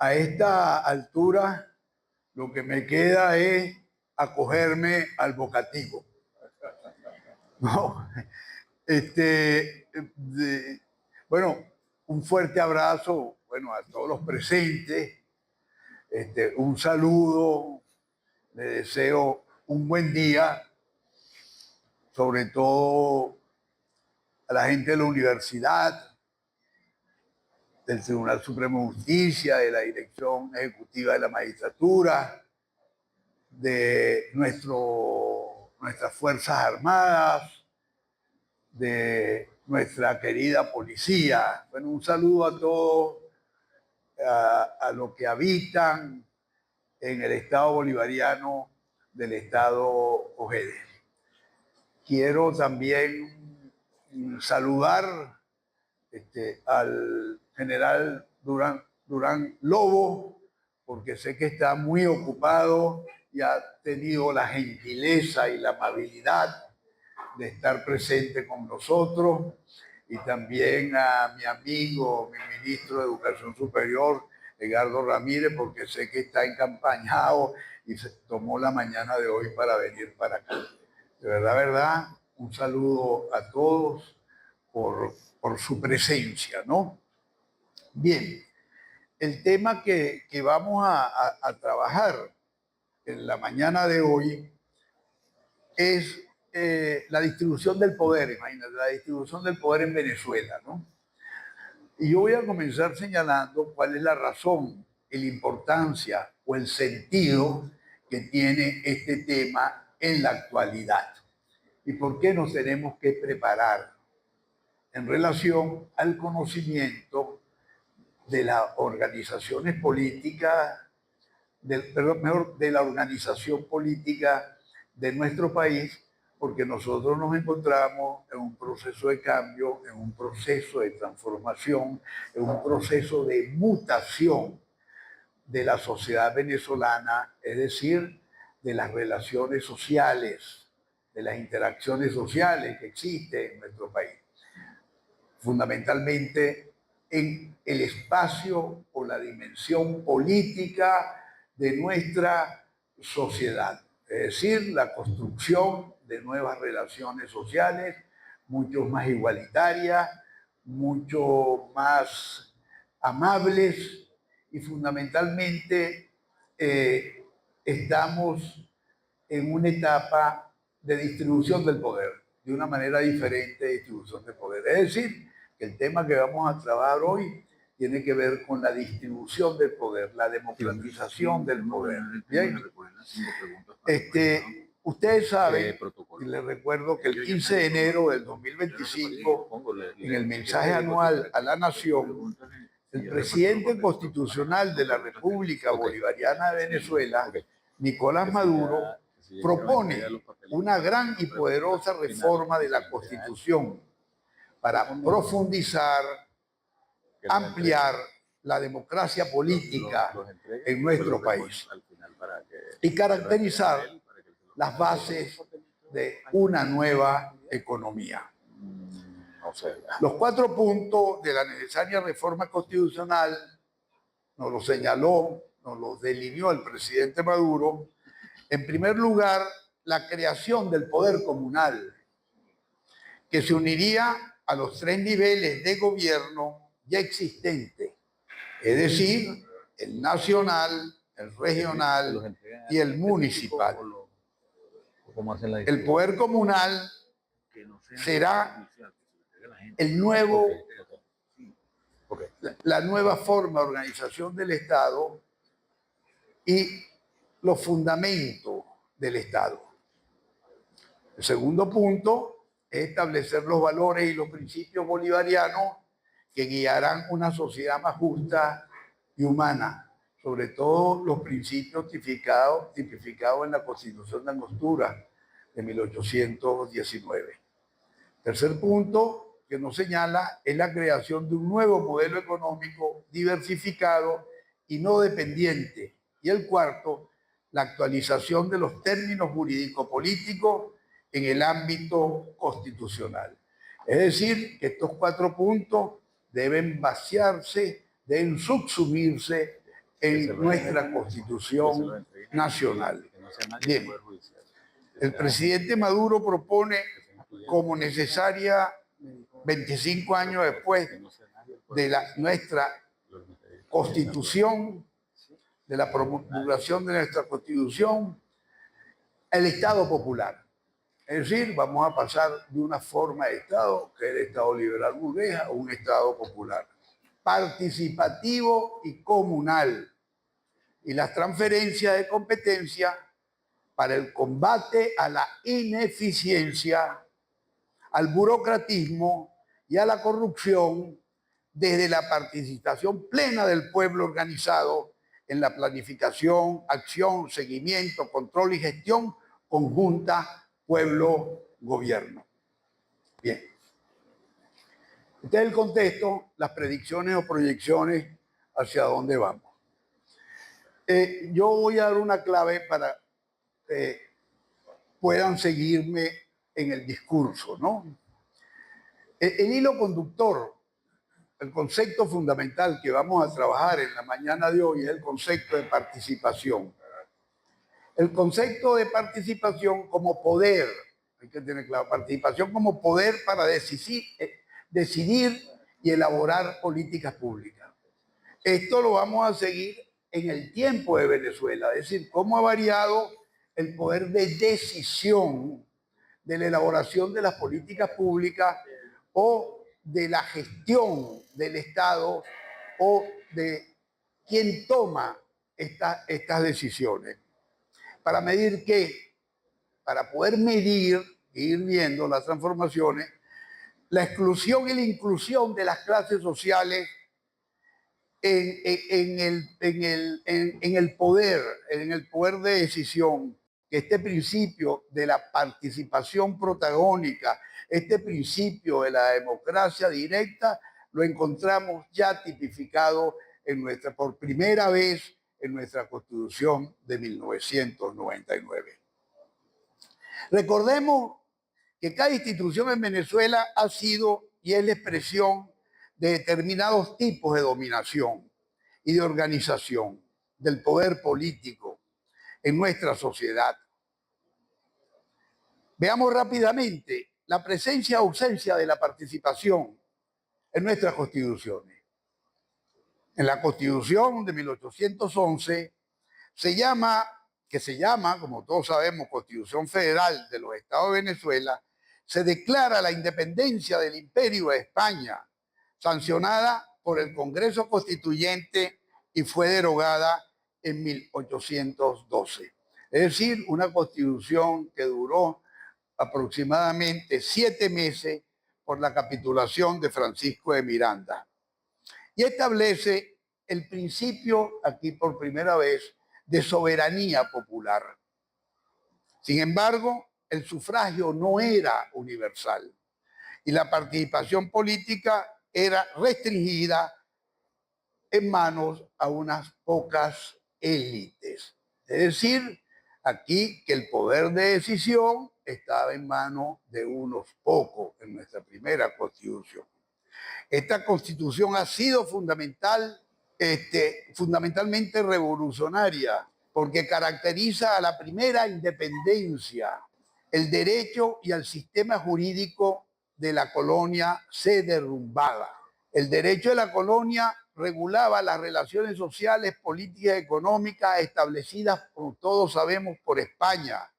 A esta altura, lo que me queda es acogerme al vocativo. No, bueno, un fuerte abrazo, bueno, a todos los presentes, un saludo, le deseo un buen día, sobre todo a la gente de la universidad, del Tribunal Supremo de Justicia, de la Dirección Ejecutiva de la Magistratura, de nuestras Fuerzas Armadas, de nuestra querida policía. Bueno, un saludo a todos, a los que habitan en el Estado bolivariano del Estado Ojeda. Quiero también saludar al general Durán Lobo, porque sé que está muy ocupado y ha tenido la gentileza y la amabilidad de estar presente con nosotros, y también a mi amigo, mi ministro de Educación Superior, Edgardo Ramírez, porque sé que está encampañado y se tomó la mañana de hoy para venir para acá. De verdad, un saludo a todos por su presencia, ¿no? Bien, el tema que vamos a trabajar en la mañana de hoy es la distribución del poder, imagínate, la distribución del poder en Venezuela, ¿no? Y yo voy a comenzar señalando cuál es la razón, la importancia o el sentido que tiene este tema en la actualidad y por qué nos tenemos que preparar en relación al conocimiento de las organizaciones políticas, de la organización política de nuestro país, porque nosotros nos encontramos en un proceso de cambio, en un proceso de transformación, en un proceso de mutación de la sociedad venezolana, es decir, de las relaciones sociales, de las interacciones sociales que existen en nuestro país. Fundamentalmente en el espacio o la dimensión política de nuestra sociedad, es decir, la construcción de nuevas relaciones sociales, mucho más igualitarias, mucho más amables, y fundamentalmente estamos en una etapa de distribución del poder, de una manera diferente de distribución del poder. Es decir, que el tema que vamos a trabajar hoy tiene que ver con la distribución del poder, la democratización del poder. Bien. Ustedes saben, y les recuerdo que el 15 de enero del 2025, en el mensaje anual a la Nación, el presidente constitucional de la República Bolivariana de Venezuela, Nicolás Maduro, propone una gran y poderosa reforma de la Constitución para profundizar, ampliar la democracia política en nuestro país y caracterizar las bases de una nueva economía. Los 4 puntos de la necesaria reforma constitucional nos lo señaló, nos lo delineó el presidente Maduro. En primer lugar, la creación del poder comunal, que se uniría a los 3 niveles de gobierno ya existentes, es decir, el nacional, el regional y el municipal. El poder comunal será la nueva forma de organización del Estado y los fundamentos del Estado. El segundo punto es establecer los valores y los principios bolivarianos que guiarán una sociedad más justa y humana, sobre todo los principios tipificados en la Constitución de Angostura de 1819. Tercer punto que nos señala es la creación de un nuevo modelo económico diversificado y no dependiente. Y el cuarto, la actualización de los términos jurídico-políticos en el ámbito constitucional. Es decir, que estos 4 puntos deben vaciarse, deben subsumirse en nuestra Constitución nacional. Bien, el presidente Maduro propone como necesaria 25 años después de nuestra Constitución, de la promulgación de nuestra Constitución, el Estado popular. Es decir, vamos a pasar de una forma de Estado, que es el Estado liberal burgués, a un Estado popular, participativo y comunal, y las transferencias de competencia para el combate a la ineficiencia, al burocratismo y a la corrupción desde la participación plena del pueblo organizado en la planificación, acción, seguimiento, control y gestión conjunta pueblo-gobierno. Bien. Este es el contexto, las predicciones o proyecciones hacia dónde vamos. Yo voy a dar una clave para que puedan seguirme en el discurso, ¿no? El hilo conductor, el concepto fundamental que vamos a trabajar en la mañana de hoy es el concepto de participación. El concepto de participación como poder, hay que tener claro, participación como poder para decidir y elaborar políticas públicas. Esto lo vamos a seguir en el tiempo de Venezuela, es decir, cómo ha variado el poder de decisión de la elaboración de las políticas públicas o de la gestión del Estado o de quién toma estas decisiones. ¿Para medir qué? Para poder medir e ir viendo las transformaciones, la exclusión y la inclusión de las clases sociales en el poder de decisión, que este principio de la participación protagónica, este principio de la democracia directa, lo encontramos ya tipificado por primera vez en nuestra Constitución de 1999. Recordemos que cada institución en Venezuela ha sido y es la expresión de determinados tipos de dominación y de organización del poder político en nuestra sociedad. Veamos rápidamente la presencia o ausencia de la participación en nuestras constituciones. En la Constitución de 1811 que se llama, como todos sabemos, Constitución Federal de los Estados de Venezuela, se declara la independencia del Imperio de España, sancionada por el Congreso Constituyente y fue derogada en 1812. Es decir, una constitución que duró aproximadamente 7 meses por la capitulación de Francisco de Miranda. Y establece el principio, aquí por primera vez, de soberanía popular. Sin embargo, el sufragio no era universal y la participación política era restringida en manos a unas pocas élites. Es decir, aquí que el poder de decisión estaba en manos de unos pocos en nuestra primera Constitución. Esta Constitución ha sido fundamentalmente revolucionaria porque caracteriza a la primera independencia. El derecho y el sistema jurídico de la colonia se derrumbaba. El derecho de la colonia regulaba las relaciones sociales, políticas y económicas establecidas, como todos sabemos, por España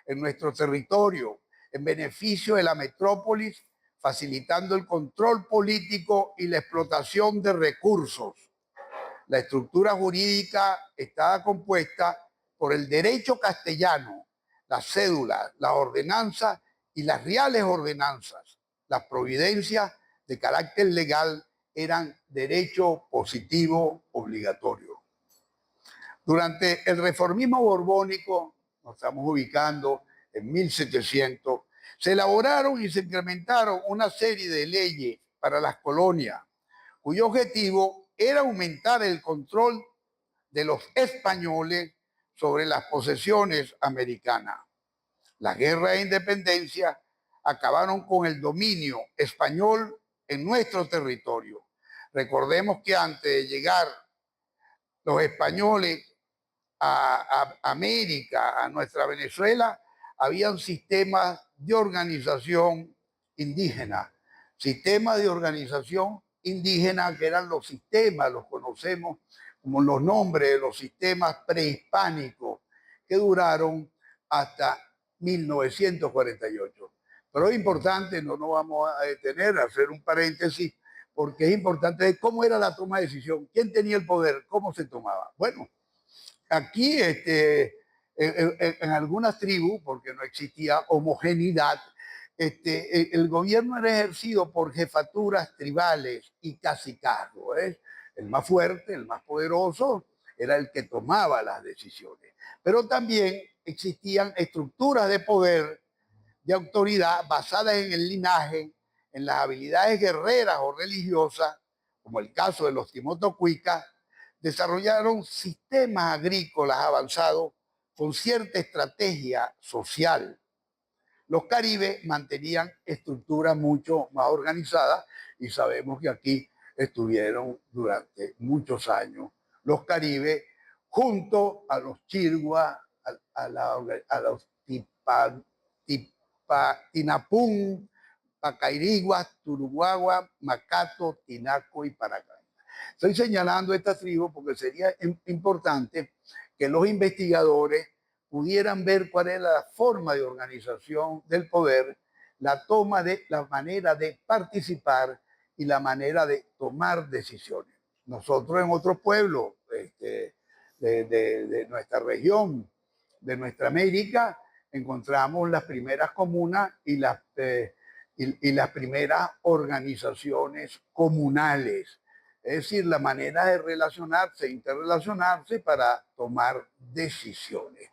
en nuestro territorio, en beneficio de la metrópolis, facilitando el control político y la explotación de recursos. La estructura jurídica estaba compuesta por el derecho castellano, las cédulas, las ordenanzas y las reales ordenanzas. Las providencias de carácter legal eran derecho positivo obligatorio. Durante el reformismo borbónico, nos estamos ubicando en 1700, se elaboraron y se implementaron una serie de leyes para las colonias, cuyo objetivo era aumentar el control de los españoles sobre las posesiones americanas. Las guerras de independencia acabaron con el dominio español en nuestro territorio. Recordemos que antes de llegar los españoles a América, a nuestra Venezuela, habían sistemas de organización indígena. Sistemas de organización indígena que eran los sistemas, los conocemos como los nombres de los sistemas prehispánicos que duraron hasta 1948. Pero es importante, no nos vamos a detener, a hacer un paréntesis, porque es importante ver cómo era la toma de decisión, quién tenía el poder, cómo se tomaba. Bueno, aquí en algunas tribus, porque no existía homogeneidad, el gobierno era ejercido por jefaturas tribales y cacicazgos. El más fuerte, el más poderoso, era el que tomaba las decisiones. Pero también existían estructuras de poder, de autoridad, basadas en el linaje, en las habilidades guerreras o religiosas, como el caso de los Timotocuicas, desarrollaron sistemas agrícolas avanzados con cierta estrategia social. Los caribes mantenían estructuras mucho más organizadas y sabemos que aquí estuvieron durante muchos años los caribes junto a los chirguas, a los tinapún, pacairiguas, turuguagua, macato, tinaco y paracay. Estoy señalando estas tribus porque sería importante que los investigadores pudieran ver cuál es la forma de organización del poder, la toma de la manera de participar y la manera de tomar decisiones. Nosotros en otros pueblos de nuestra región, de nuestra América, encontramos las primeras comunas y las primeras organizaciones comunales. Es decir, la manera de relacionarse, interrelacionarse para tomar decisiones.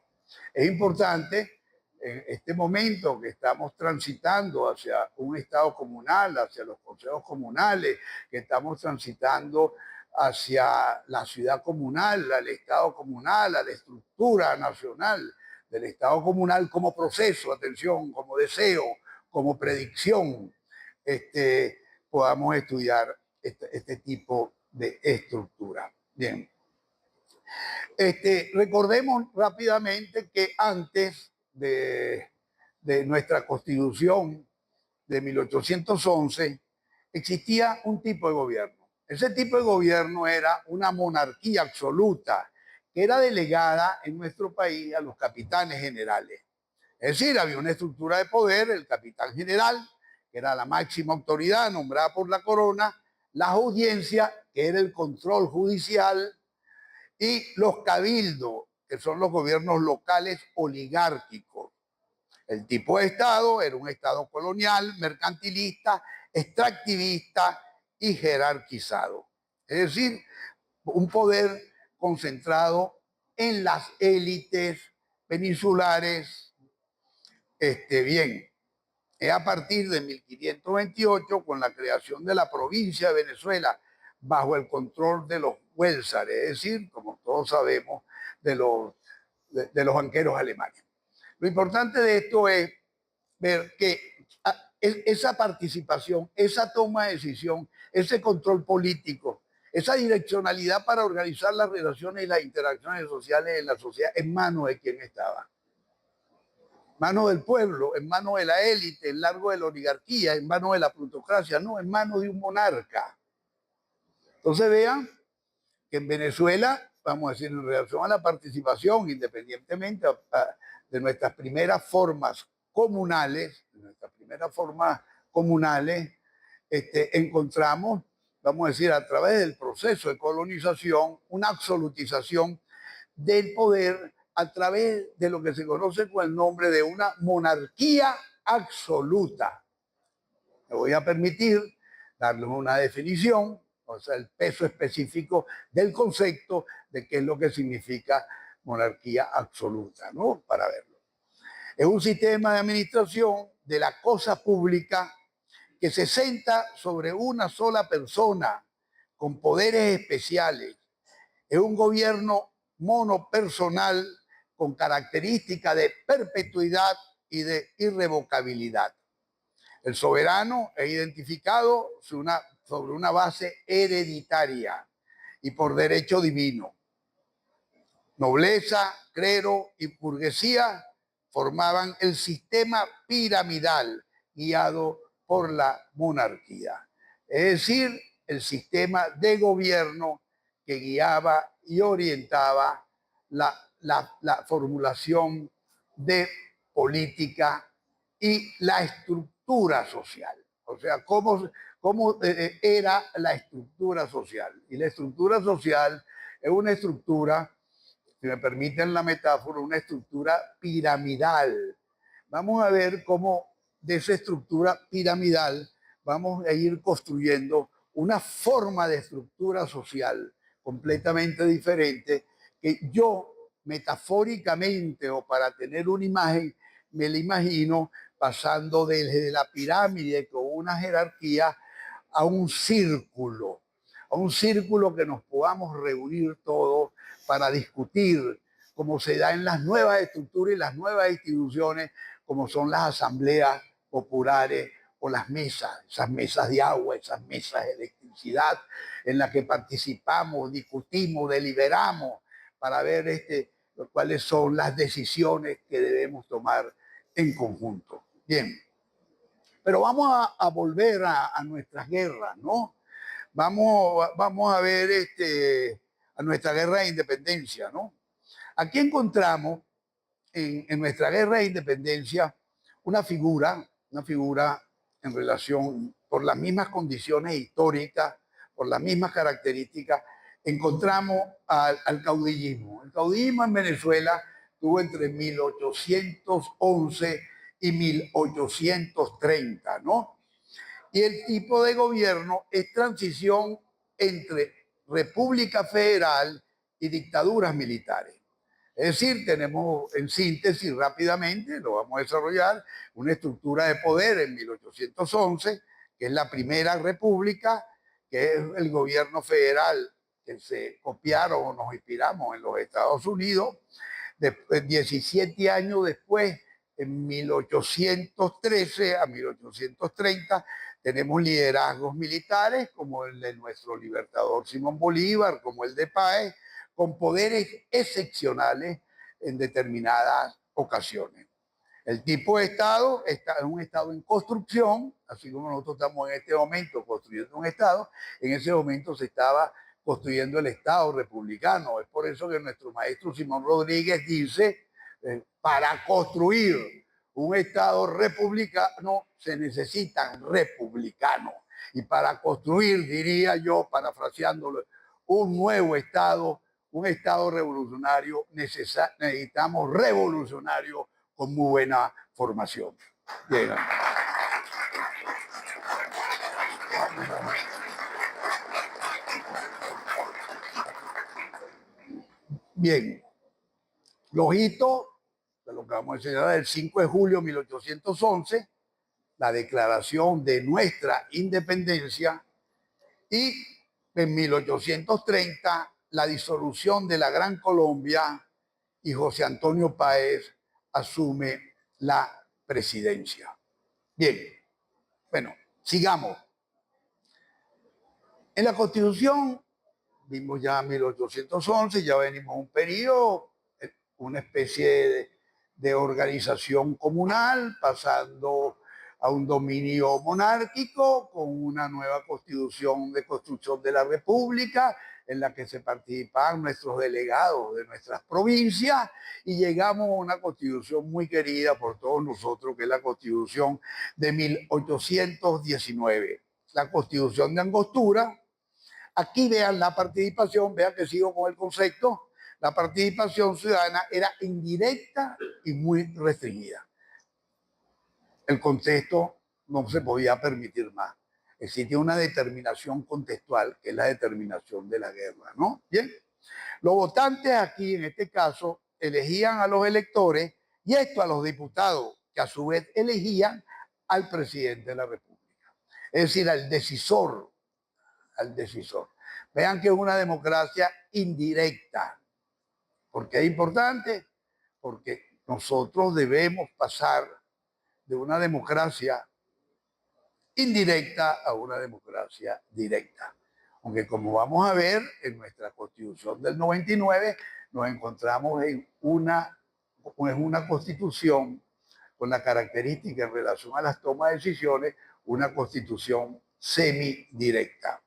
Es importante en este momento que estamos transitando hacia un Estado comunal, hacia los consejos comunales, que estamos transitando hacia la ciudad comunal, al Estado comunal, a la estructura nacional del Estado comunal como proceso, atención, como deseo, como predicción, podamos estudiar este tipo de estructura. Bien. Recordemos rápidamente que antes de nuestra Constitución de 1811 existía un tipo de gobierno. Ese tipo de gobierno era una monarquía absoluta que era delegada en nuestro país a los capitanes generales. Es decir, había una estructura de poder, el capitán general, que era la máxima autoridad nombrada por la corona, las audiencias, que era el control judicial, y los cabildos, que son los gobiernos locales oligárquicos. El tipo de Estado era un Estado colonial, mercantilista, extractivista y jerarquizado. Es decir, un poder concentrado en las élites peninsulares. Bien, es a partir de 1528, con la creación de la provincia de Venezuela, bajo el control de los huélzares, es decir, como todos sabemos, de los banqueros alemanes. Lo importante de esto es ver que esa participación, esa toma de decisión, ese control político, esa direccionalidad para organizar las relaciones y las interacciones sociales en la sociedad en manos de quien estaba. Manos del pueblo, en manos de la élite, en largo de la oligarquía, en manos de la plutocracia, no, en manos de un monarca. Entonces vean que en Venezuela, vamos a decir, en relación a la participación, independientemente de nuestras primeras formas comunales, encontramos, vamos a decir, a través del proceso de colonización, una absolutización del poder a través de lo que se conoce con el nombre de una monarquía absoluta. Me voy a permitir darles una definición, o sea, el peso específico del concepto de qué es lo que significa monarquía absoluta, ¿no? Para verlo. Es un sistema de administración de la cosa pública que se centra sobre una sola persona con poderes especiales. Es un gobierno monopersonal con características de perpetuidad y de irrevocabilidad. El soberano es identificado sobre una base hereditaria y por derecho divino. Nobleza, clero y burguesía formaban el sistema piramidal guiado por la monarquía. Es decir, el sistema de gobierno que guiaba y orientaba la formulación de política y la estructura social. O sea, cómo era la estructura social. Y la estructura social es una estructura, si me permiten la metáfora, una estructura piramidal. Vamos a ver cómo de esa estructura piramidal vamos a ir construyendo una forma de estructura social completamente diferente que yo metafóricamente o para tener una imagen me la imagino pasando desde la pirámide con una jerarquía a un círculo que nos podamos reunir todos para discutir cómo se da en las nuevas estructuras y las nuevas instituciones, como son las asambleas populares o las mesas, esas mesas de agua, esas mesas de electricidad, en las que participamos, discutimos, deliberamos para ver cuáles son las decisiones que debemos tomar en conjunto. Bien, pero vamos a volver a nuestras guerras, ¿no? Vamos a ver a nuestra guerra de independencia, ¿no? Aquí encontramos en nuestra guerra de independencia una figura en relación, por las mismas condiciones históricas, por las mismas características, encontramos al caudillismo. El caudillismo en Venezuela tuvo entre 1811 y 1830, ¿no? Y el tipo de gobierno es transición entre república federal y dictaduras militares. Es decir, tenemos en síntesis rápidamente, lo vamos a desarrollar, una estructura de poder en 1811, que es la primera república, que es el gobierno federal que se copiaron o nos inspiramos en los Estados Unidos. Después, 17 años después, en 1813 a 1830, tenemos liderazgos militares como el de nuestro libertador Simón Bolívar, como el de Páez, con poderes excepcionales en determinadas ocasiones. El tipo de Estado es un Estado en construcción, así como nosotros estamos en este momento construyendo un Estado, en ese momento se estaba construyendo el Estado republicano. Es por eso que nuestro maestro Simón Rodríguez dice, para construir un Estado republicano se necesitan republicanos. Y para construir, diría yo, parafraseándolo, un nuevo Estado, un Estado revolucionario, necesitamos revolucionarios con muy buena formación. Bien. Bien. Los hitos, de lo que vamos a enseñar, el 5 de julio de 1811, la declaración de nuestra independencia, y en 1830 la disolución de la Gran Colombia y José Antonio Páez asume la presidencia. Bien, bueno, sigamos. En la Constitución, vimos ya 1811, ya venimos un periodo, una especie de organización comunal, pasando a un dominio monárquico con una nueva constitución de construcción de la República en la que se participaban nuestros delegados de nuestras provincias y llegamos a una constitución muy querida por todos nosotros, que es la constitución de 1819, la constitución de Angostura. Aquí vean la participación, vean que sigo con el concepto. La participación ciudadana era indirecta y muy restringida. El contexto no se podía permitir más. Existía una determinación contextual, que es la determinación de la guerra, ¿no? Bien. Los votantes aquí, en este caso, elegían a los electores y esto a los diputados, que a su vez elegían al presidente de la República. Es decir, al decisor. Vean que es una democracia indirecta. ¿Por qué es importante? Porque nosotros debemos pasar de una democracia indirecta a una democracia directa. Aunque como vamos a ver en nuestra Constitución del 99, nos encontramos en una constitución con la característica en relación a las tomas de decisiones, una constitución semidirecta.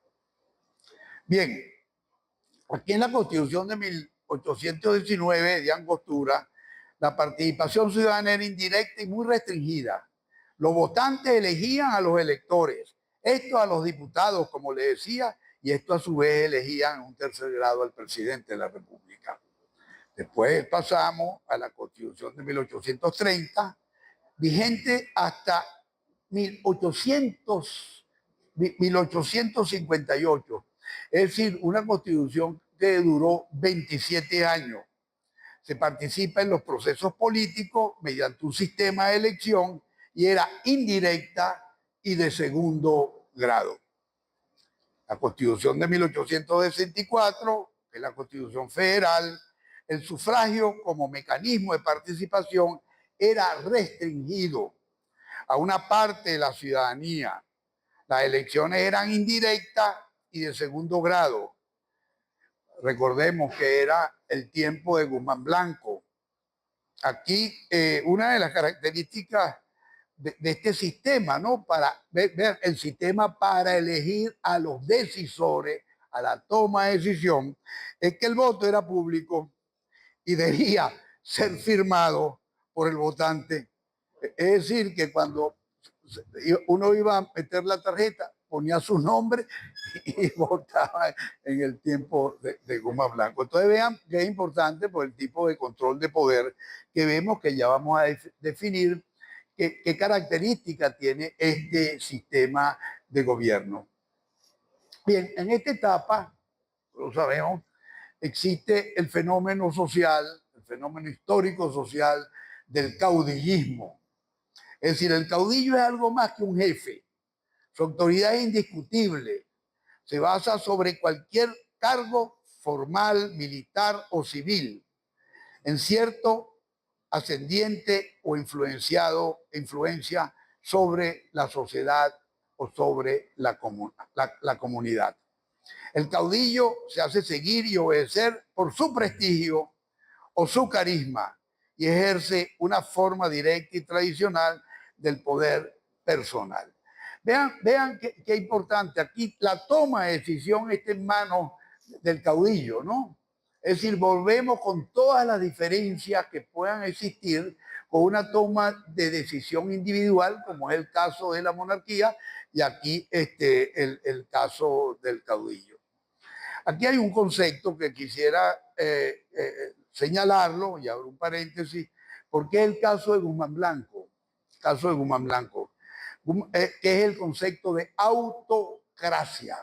Bien, aquí en la Constitución de 1819 de Angostura, la participación ciudadana era indirecta y muy restringida. Los votantes elegían a los electores, esto a los diputados, como le decía, y esto a su vez elegían en un tercer grado al presidente de la República. Después pasamos a la Constitución de 1830, vigente hasta 1858. Es decir, una constitución que duró 27 años. Se participa en los procesos políticos mediante un sistema de elección y era indirecta y de segundo grado. La Constitución de 1864, que es la Constitución Federal, el sufragio como mecanismo de participación era restringido a una parte de la ciudadanía. Las elecciones eran indirectas y de segundo grado. Recordemos que era el tiempo de Guzmán Blanco. Aquí una de las características de este sistema, ¿no? Para ver el sistema para elegir a los decisores, a la toma de decisión, es que el voto era público y debía ser firmado por el votante. Es decir, que cuando uno iba a meter la tarjeta, ponía su nombre y votaba en el tiempo de Guzmán Blanco. Entonces vean que es importante por el tipo de control de poder que vemos, que ya vamos a definir qué características tiene este sistema de gobierno. Bien, en esta etapa, lo sabemos, existe el fenómeno social, el fenómeno histórico social del caudillismo. Es decir, el caudillo es algo más que un jefe. Su autoridad es indiscutible. Se basa sobre cualquier cargo formal, militar o civil, en cierto ascendiente o influencia sobre la sociedad o sobre la comunidad. El caudillo se hace seguir y obedecer por su prestigio o su carisma y ejerce una forma directa y tradicional del poder personal. Vean qué importante. Aquí la toma de decisión está en manos del caudillo, ¿no? Es decir, volvemos con todas las diferencias que puedan existir con una toma de decisión individual, como es el caso de la monarquía, y aquí el caso del caudillo. Aquí hay un concepto que quisiera señalarlo, y abro un paréntesis, porque es el caso de Guzmán Blanco. Caso de Guzmán Blanco, que es el concepto de autocracia.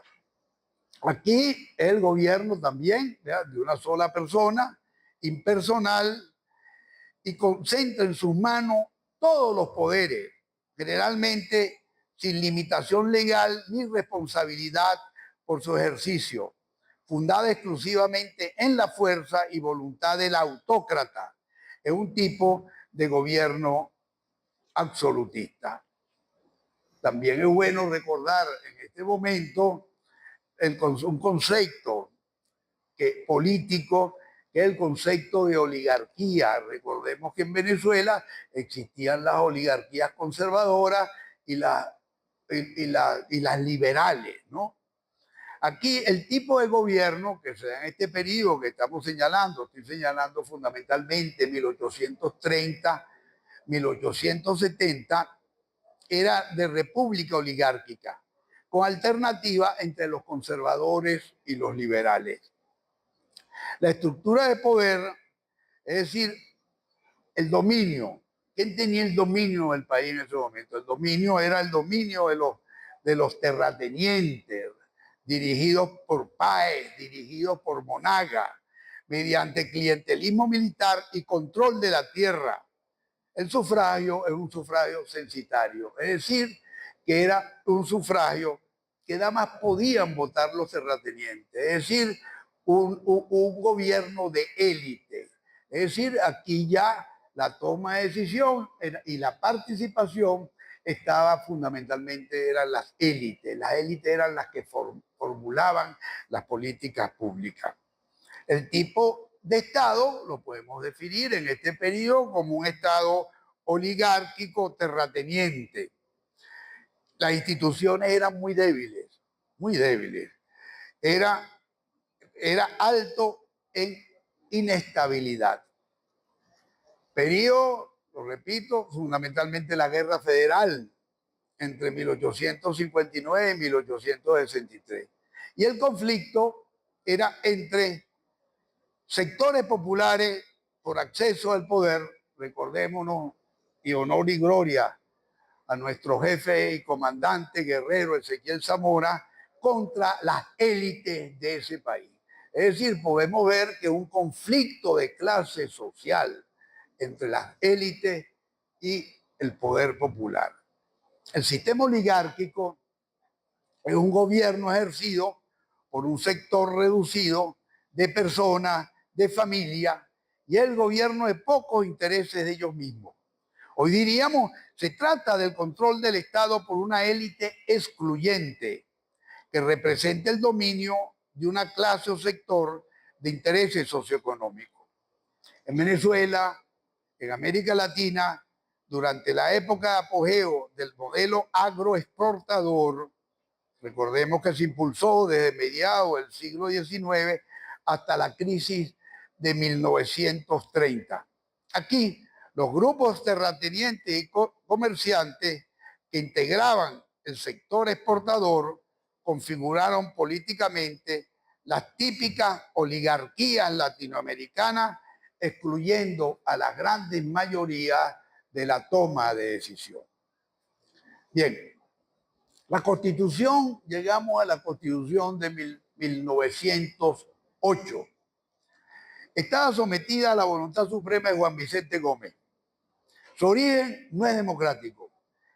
Aquí el gobierno también, ¿verdad?, de una sola persona, impersonal, y concentra en sus manos todos los poderes, generalmente sin limitación legal ni responsabilidad por su ejercicio, fundada exclusivamente en la fuerza y voluntad del autócrata. Es un tipo de gobierno absolutista. También es bueno recordar en este momento un concepto político, que es el concepto de oligarquía. Recordemos que en Venezuela existían las oligarquías conservadoras y las liberales, ¿no? Aquí el tipo de gobierno que se da en este periodo que estamos señalando, estoy señalando fundamentalmente 1830, 1870, era de república oligárquica, con alternativa entre los conservadores y los liberales. La estructura de poder, es decir, el dominio. ¿Quién tenía el dominio del país en ese momento? El dominio era el dominio de los terratenientes, dirigidos por Páez, dirigidos por Monaga, mediante clientelismo militar y control de la tierra. El sufragio es un sufragio censitario, es decir, que era un sufragio que nada más podían votar los terratenientes, es decir, un gobierno de élite. Es decir, aquí ya la toma de decisión y la participación estaba fundamentalmente, eran las élites. Las élites eran las que formulaban las políticas públicas. El tipo de Estado lo podemos definir en este periodo como un Estado oligárquico terrateniente. Las instituciones eran muy débiles, muy débiles. Era alto en inestabilidad. Periodo, lo repito, fundamentalmente la Guerra Federal entre 1859 y 1863. Y el conflicto era entre sectores populares por acceso al poder, recordémonos, y honor y gloria a nuestro jefe y comandante guerrero Ezequiel Zamora, contra las élites de ese país. Es decir, podemos ver que un conflicto de clase social entre las élites y el poder popular. El sistema oligárquico es un gobierno ejercido por un sector reducido de personas, de familias, y el gobierno de pocos intereses de ellos mismos. Hoy diríamos, se trata del control del Estado por una élite excluyente que representa el dominio de una clase o sector de intereses socioeconómicos. En Venezuela, en América Latina, durante la época de apogeo del modelo agroexportador, recordemos que se impulsó desde mediados del siglo XIX hasta la crisis de 1930. Aquí, los grupos terratenientes y comerciantes que integraban el sector exportador configuraron políticamente las típicas oligarquías latinoamericanas, excluyendo a las grandes mayorías de la toma de decisión. Bien, la Constitución, llegamos a la Constitución de 1908. Estaba sometida a la voluntad suprema de Juan Vicente Gómez. Su origen no es democrático.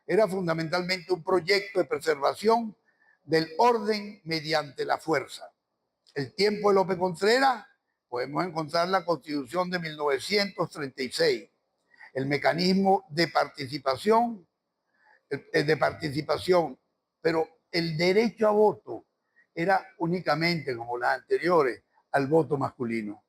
Era fundamentalmente un proyecto de preservación del orden mediante la fuerza. El tiempo de López Contreras, podemos encontrar la Constitución de 1936. El mecanismo de participación, pero el derecho a voto era únicamente, como las anteriores, al voto masculino.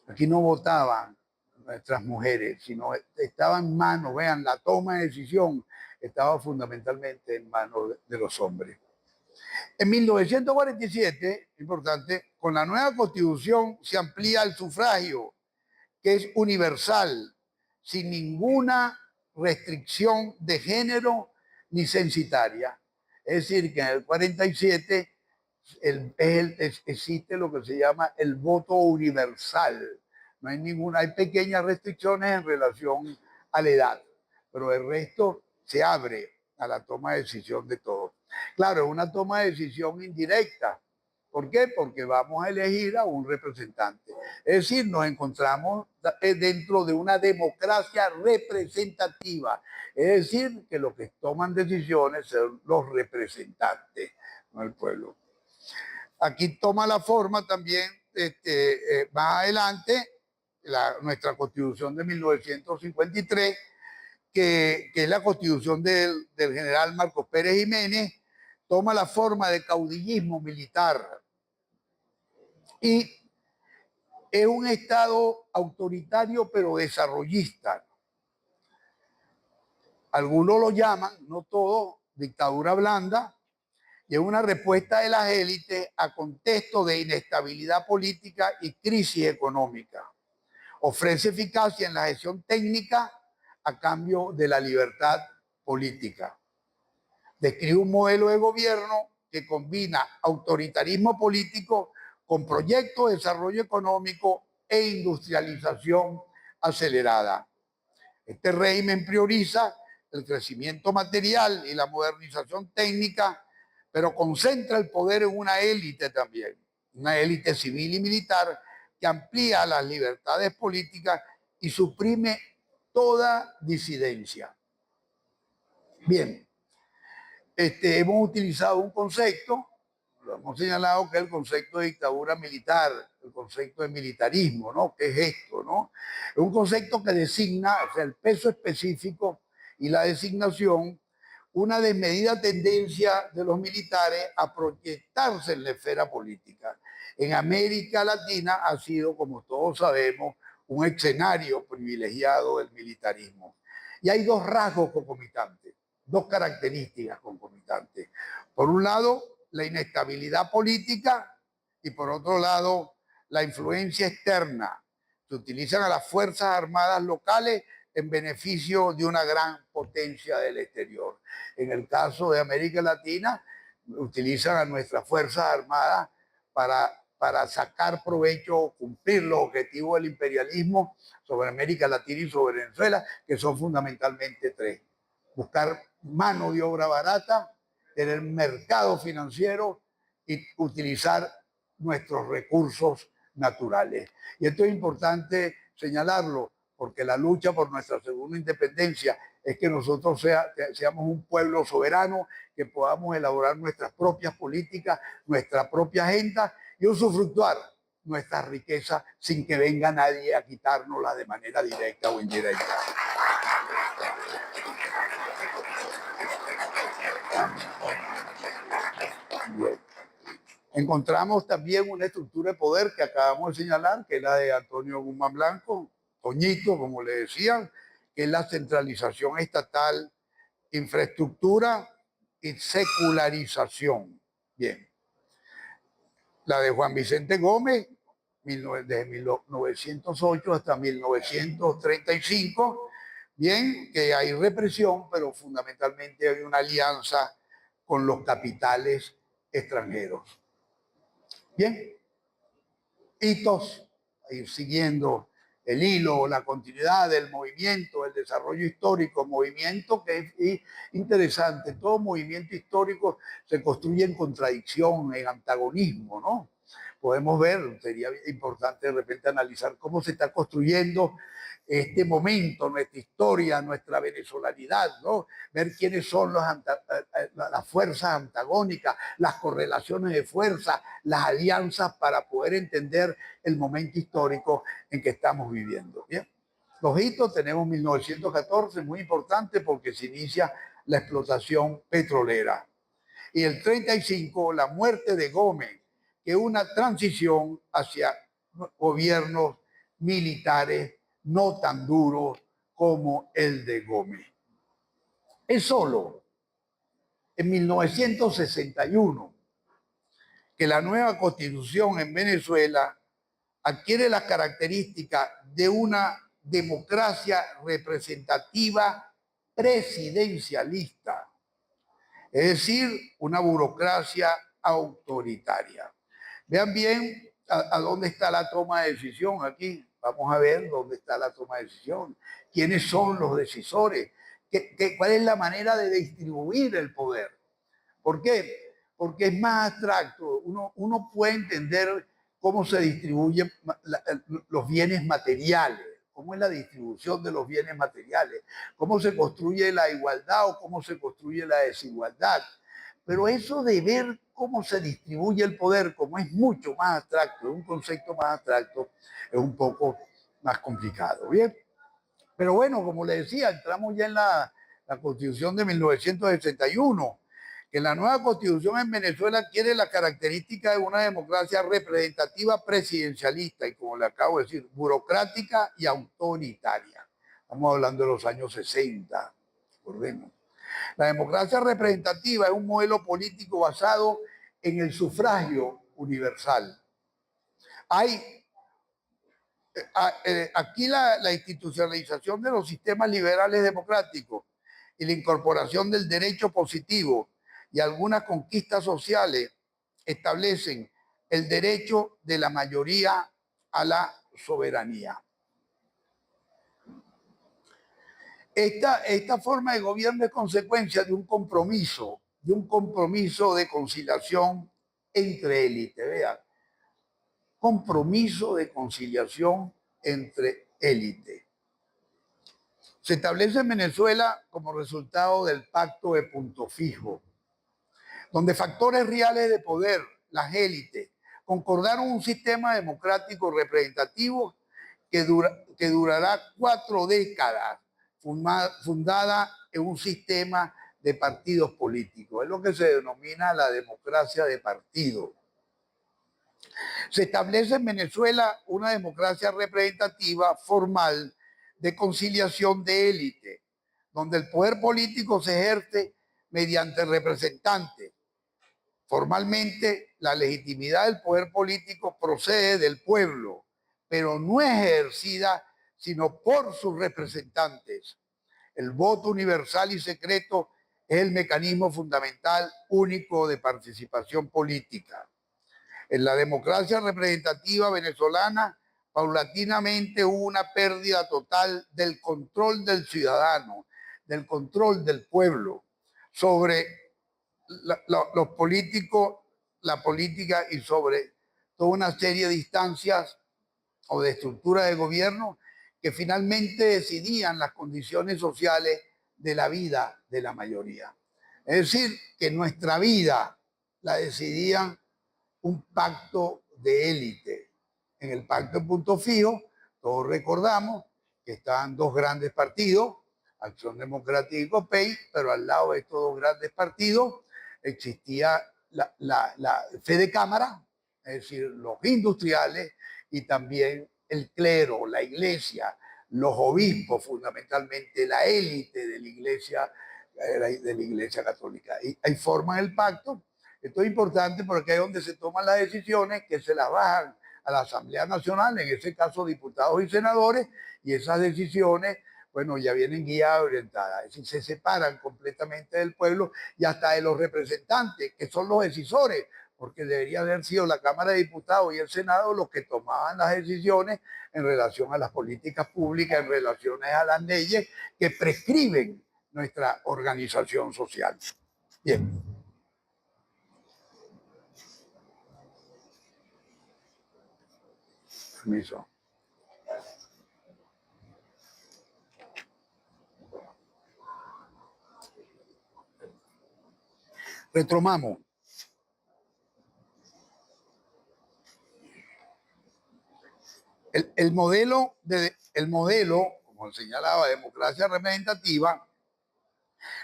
Aquí no votaban nuestras mujeres, sino estaba en manos, vean, la toma de decisión estaba fundamentalmente en manos de los hombres. En 1947, importante, con la nueva Constitución se amplía el sufragio, que es universal, sin ninguna restricción de género ni censitaria. Es decir, que en el 47 existe lo que se llama el voto universal. No hay ninguna, hay pequeñas restricciones en relación a la edad, pero el resto se abre a la toma de decisión de todos. Claro, es una toma de decisión indirecta. ¿Por qué? Porque vamos a elegir a un representante. Es decir, nos encontramos dentro de una democracia representativa. Es decir, que los que toman decisiones son los representantes, no el pueblo. Aquí toma la forma también, más adelante, nuestra Constitución de 1953, que es la Constitución del general Marcos Pérez Jiménez, toma la forma de caudillismo militar y es un Estado autoritario pero desarrollista. Algunos lo llaman, no todos, dictadura blanda, y es una respuesta de las élites a contextos de inestabilidad política y crisis económica. Ofrece eficacia en la gestión técnica a cambio de la libertad política. Describe un modelo de gobierno que combina autoritarismo político con proyectos de desarrollo económico e industrialización acelerada. Este régimen prioriza el crecimiento material y la modernización técnica, pero concentra el poder en una élite también, una élite civil y militar que amplía las libertades políticas y suprime toda disidencia. Bien, hemos utilizado un concepto, lo hemos señalado, que es el concepto de dictadura militar, el concepto de militarismo, ¿no? ¿Qué es esto, no? Es un concepto que designa, o sea, el peso específico y la designación, una desmedida tendencia de los militares a proyectarse en la esfera política. En América Latina ha sido, como todos sabemos, un escenario privilegiado del militarismo. Y hay dos rasgos concomitantes, dos características concomitantes. Por un lado, la inestabilidad política y por otro lado, la influencia externa. Se utilizan a las Fuerzas Armadas locales en beneficio de una gran potencia del exterior. En el caso de América Latina, utilizan a nuestras Fuerzas Armadas para sacar provecho, cumplir los objetivos del imperialismo sobre América Latina y sobre Venezuela, que son fundamentalmente tres. Buscar mano de obra barata, tener mercado financiero y utilizar nuestros recursos naturales. Y esto es importante señalarlo, porque la lucha por nuestra segunda independencia es que nosotros seamos un pueblo soberano, que podamos elaborar nuestras propias políticas, nuestra propia agenda y usufructuar nuestras riquezas sin que venga nadie a quitárnoslas de manera directa o indirecta. Bien. Encontramos también una estructura de poder que acabamos de señalar, que es la de Antonio Guzmán Blanco, Toñito, como le decían, que es la centralización estatal, infraestructura y secularización. Bien. La de Juan Vicente Gómez, desde 1908 hasta 1935, bien, que hay represión, pero fundamentalmente hay una alianza con los capitales extranjeros. Bien, hitos, ir siguiendo el hilo, la continuidad del movimiento, el desarrollo histórico, movimiento que es interesante. Todo movimiento histórico se construye en contradicción, en antagonismo, ¿no? Podemos ver, sería importante de repente analizar cómo se está construyendo este momento, nuestra historia, nuestra venezolanidad, ¿no? Ver quiénes son las fuerzas antagónicas, las correlaciones de fuerza, las alianzas para poder entender el momento histórico en que estamos viviendo. ¿Bien? Los hitos, tenemos 1914, muy importante porque se inicia la explotación petrolera. Y el 35, la muerte de Gómez, que es una transición hacia gobiernos militares no tan duros como el de Gómez. Es solo en 1961 que la nueva constitución en Venezuela adquiere las características de una democracia representativa presidencialista, es decir, una burocracia autoritaria. Vean bien a dónde está la toma de decisión aquí. Vamos a ver dónde está la toma de decisión. ¿Quiénes son los decisores? ¿Cuál es la manera de distribuir el poder? ¿Por qué? Porque es más abstracto. Uno puede entender cómo se distribuyen los bienes materiales, cómo es la distribución de los bienes materiales, cómo se construye la igualdad o cómo se construye la desigualdad. Pero eso de ver cómo se distribuye el poder, como es mucho más abstracto, es un concepto más abstracto, es un poco más complicado. Bien, pero bueno, como le decía, entramos ya en la Constitución de 1961, que la nueva Constitución en Venezuela adquiere la característica de una democracia representativa presidencialista y, como le acabo de decir, burocrática y autoritaria. Estamos hablando de los años 60, recordemos. La democracia representativa es un modelo político basado en el sufragio universal. Hay aquí la institucionalización de los sistemas liberales democráticos y la incorporación del derecho positivo y algunas conquistas sociales establecen el derecho de la mayoría a la soberanía. Esta forma de gobierno es consecuencia de un compromiso de conciliación entre élites. Vean, compromiso de conciliación entre élites. Se establece en Venezuela como resultado del pacto de Punto Fijo, donde factores reales de poder, las élites, concordaron un sistema democrático representativo que durará 4 décadas, fundada en un sistema de partidos políticos. Es lo que se denomina la democracia de partido. Se establece en Venezuela una democracia representativa formal de conciliación de élite, donde el poder político se ejerce mediante representantes. Formalmente, la legitimidad del poder político procede del pueblo, pero no es ejercida sino por sus representantes. El voto universal y secreto es el mecanismo fundamental único de participación política. En la democracia representativa venezolana, paulatinamente hubo una pérdida total del control del ciudadano, del control del pueblo sobre los políticos, la política y sobre toda una serie de instancias o de estructuras de gobierno que finalmente decidían las condiciones sociales de la vida de la mayoría. Es decir, que nuestra vida la decidían un pacto de élite. En el pacto de Punto Fijo, todos recordamos que estaban dos grandes partidos, Acción Democrática y COPEI, pero al lado de estos dos grandes partidos existía la fe de cámara, es decir, los industriales y también el clero, la iglesia, los obispos, fundamentalmente la élite de la iglesia católica. Y ahí forman el pacto. Esto es importante porque es donde se toman las decisiones que se las bajan a la Asamblea Nacional, en ese caso diputados y senadores, y esas decisiones, bueno, ya vienen guiadas y orientadas, es decir, se separan completamente del pueblo y hasta de los representantes, que son los decisores, porque debería haber sido la Cámara de Diputados y el Senado los que tomaban las decisiones en relación a las políticas públicas, en relación a las leyes que prescriben nuestra organización social. Bien. Permiso. Retomamos. El modelo, como señalaba, democracia representativa,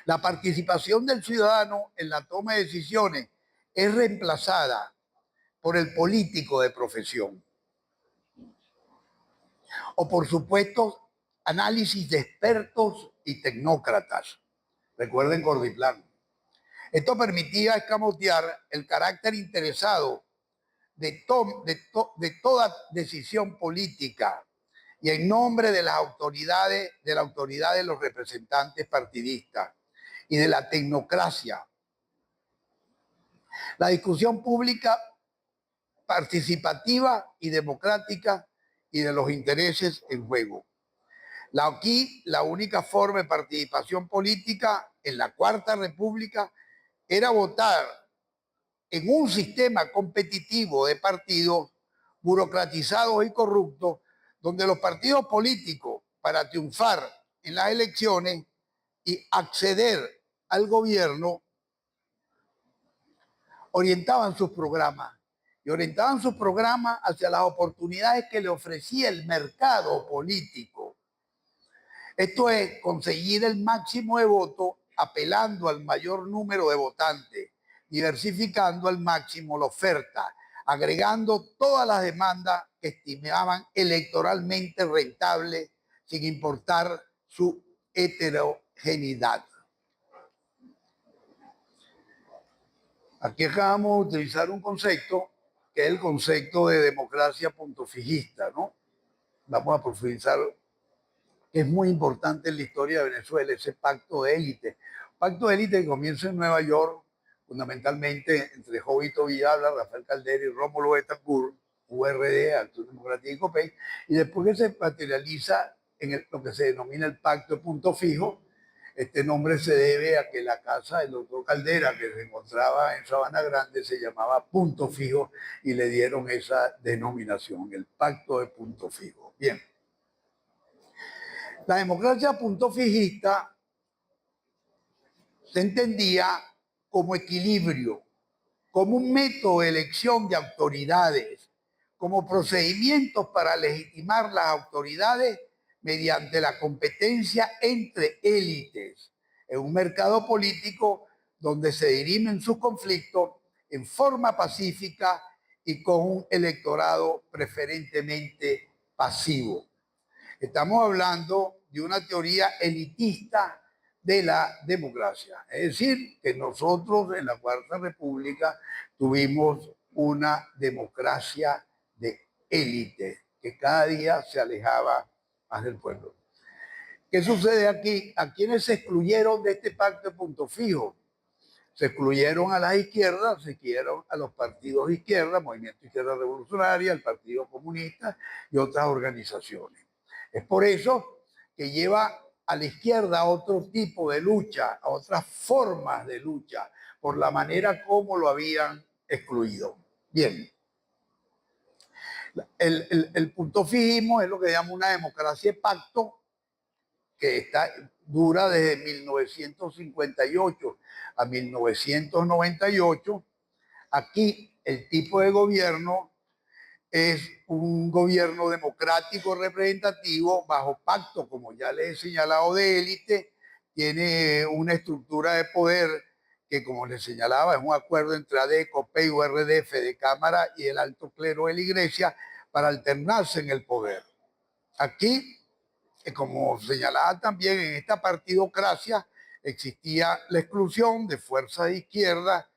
la participación del ciudadano en la toma de decisiones es reemplazada por el político de profesión. O por supuesto, análisis de expertos y tecnócratas. Recuerden Cordiplan. Esto permitía escamotear el carácter interesado de toda decisión política y en nombre de las autoridades, de la autoridad de los representantes partidistas y de la tecnocracia. La discusión pública participativa y democrática y de los intereses en juego. Aquí la única forma de participación política en la Cuarta República era votar en un sistema competitivo de partidos burocratizados y corruptos, donde los partidos políticos, para triunfar en las elecciones y acceder al gobierno, orientaban sus programas hacia las oportunidades que le ofrecía el mercado político. Esto es conseguir el máximo de votos apelando al mayor número de votantes, diversificando al máximo la oferta, agregando todas las demandas que estimaban electoralmente rentables sin importar su heterogeneidad. Aquí acabamos de utilizar un concepto que es el concepto de democracia puntofijista, ¿no? Vamos a profundizar, que es muy importante en la historia de Venezuela, ese pacto de élite. Pacto de élite que comienza en Nueva York, fundamentalmente entre Jovito Villalba, Rafael Caldera y Rómulo Betancourt, URD, Acción Democrática y COPEI, y después que se materializa en lo que se denomina el pacto de punto fijo. Este nombre se debe a que la casa del doctor Caldera, que se encontraba en Sabana Grande, se llamaba Punto Fijo y le dieron esa denominación, el pacto de punto fijo. Bien. La democracia punto fijista se entendía como equilibrio, como un método de elección de autoridades, como procedimientos para legitimar las autoridades mediante la competencia entre élites en un mercado político donde se dirimen sus conflictos en forma pacífica y con un electorado preferentemente pasivo. Estamos hablando de una teoría elitista de la democracia. Es decir, que nosotros en la Cuarta República tuvimos una democracia de élite que cada día se alejaba más del pueblo. ¿Qué sucede aquí? ¿A quienes se excluyeron de este pacto de punto fijo? Se excluyeron a las izquierdas, se excluyeron a los partidos de izquierda, Movimiento Izquierda Revolucionaria, el Partido Comunista y otras organizaciones. Es por eso que lleva a la izquierda a otro tipo de lucha, a otras formas de lucha, por la manera como lo habían excluido. Bien, el punto fijismo es lo que llama una democracia de pacto, que dura desde 1958 a 1998. Aquí el tipo de gobierno es un gobierno democrático representativo bajo pacto, como ya les he señalado, de élite. Tiene una estructura de poder que, como les señalaba, es un acuerdo entre ADECO, PEI, URD, Fedecámara y el alto clero de la Iglesia para alternarse en el poder. Aquí, como señalaba también, en esta partidocracia existía la exclusión de fuerzas de izquierda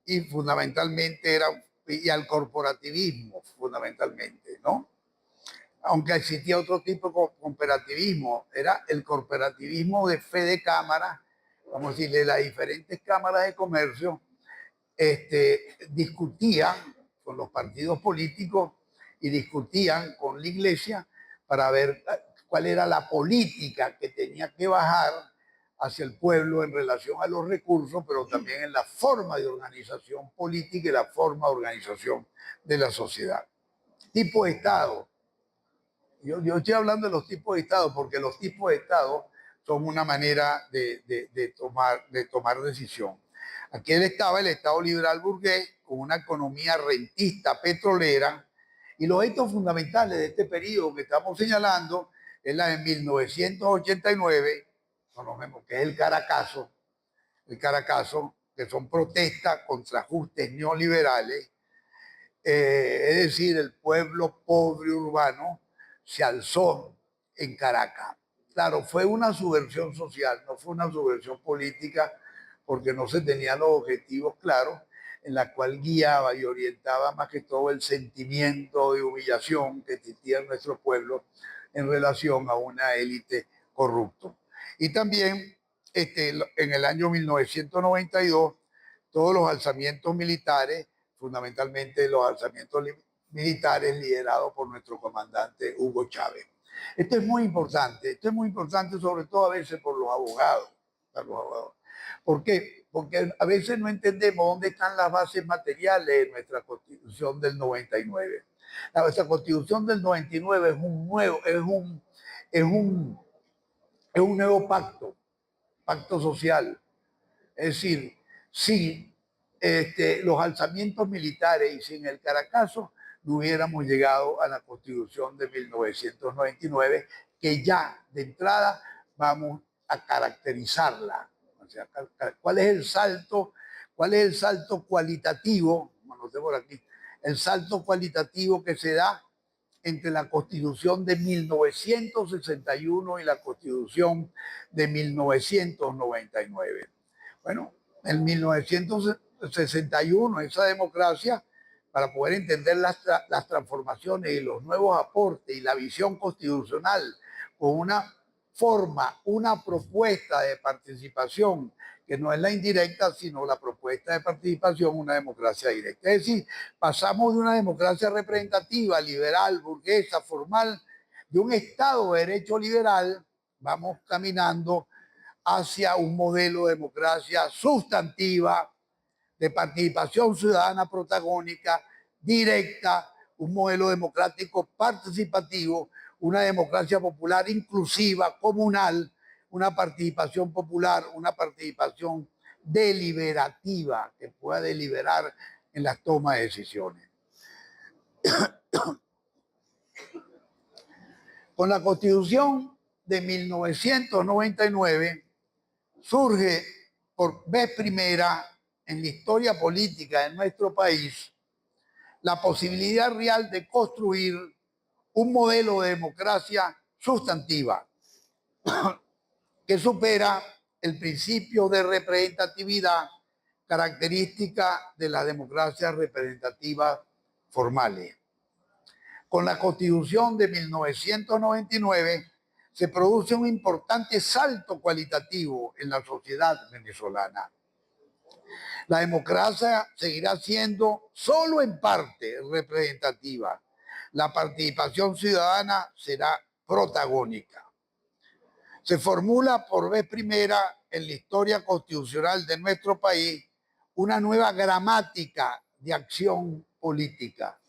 y fundamentalmente y al corporativismo, fundamentalmente, ¿no? Aunque existía otro tipo de cooperativismo, era el corporativismo de Fedecámara, vamos a decirle, las diferentes cámaras de comercio discutían con los partidos políticos y discutían con la Iglesia para ver cuál era la política que tenía que bajar hacia el pueblo en relación a los recursos, pero también en la forma de organización política y la forma de organización de la sociedad. Tipo de Estado. Yo estoy hablando de los tipos de Estado porque los tipos de Estado son una manera de tomar decisión. Aquí estaba el Estado liberal burgués con una economía rentista petrolera, y los hechos fundamentales de este periodo que estamos señalando es la de 1989, conocemos que es el Caracazo, que son protestas contra ajustes neoliberales, es decir, el pueblo pobre urbano se alzó en Caracas. Claro, fue una subversión social, no fue una subversión política, porque no se tenían los objetivos claros, en la cual guiaba y orientaba más que todo el sentimiento de humillación que existía en nuestro pueblo en relación a una élite corrupta. Y también en el año 1992, todos los alzamientos militares, fundamentalmente los alzamientos militares liderados por nuestro comandante Hugo Chávez. Esto es muy importante sobre todo a veces por los abogados. ¿Por qué? Porque a veces no entendemos dónde están las bases materiales de nuestra Constitución del 99. Nuestra Constitución del 99 es un nuevo pacto social. Es decir, sin los alzamientos militares y sin el Caracazo, no hubiéramos llegado a la Constitución de 1999, que ya de entrada vamos a caracterizarla. O sea, ¿cuál es el salto? ¿Cuál es el salto cualitativo? Bueno, por aquí, el salto cualitativo que se da entre la Constitución de 1961 y la Constitución de 1999. Bueno, en 1961, esa democracia, para poder entender las transformaciones y los nuevos aportes y la visión constitucional con una forma, una propuesta de participación que no es la indirecta, sino la propuesta de participación, una democracia directa. Es decir, pasamos de una democracia representativa, liberal, burguesa, formal, de un Estado de derecho liberal, vamos caminando hacia un modelo de democracia sustantiva, de participación ciudadana protagónica, directa, un modelo democrático participativo, una democracia popular inclusiva, comunal, una participación popular, una participación deliberativa que pueda deliberar en las tomas de decisiones. Con la Constitución de 1999 surge por vez primera en la historia política de nuestro país la posibilidad real de construir un modelo de democracia sustantiva que supera el principio de representatividad característica de las democracias representativas formales. Con la Constitución de 1999 se produce un importante salto cualitativo en la sociedad venezolana. La democracia seguirá siendo solo en parte representativa. La participación ciudadana será protagónica. Se formula por vez primera en la historia constitucional de nuestro país una nueva gramática de acción política,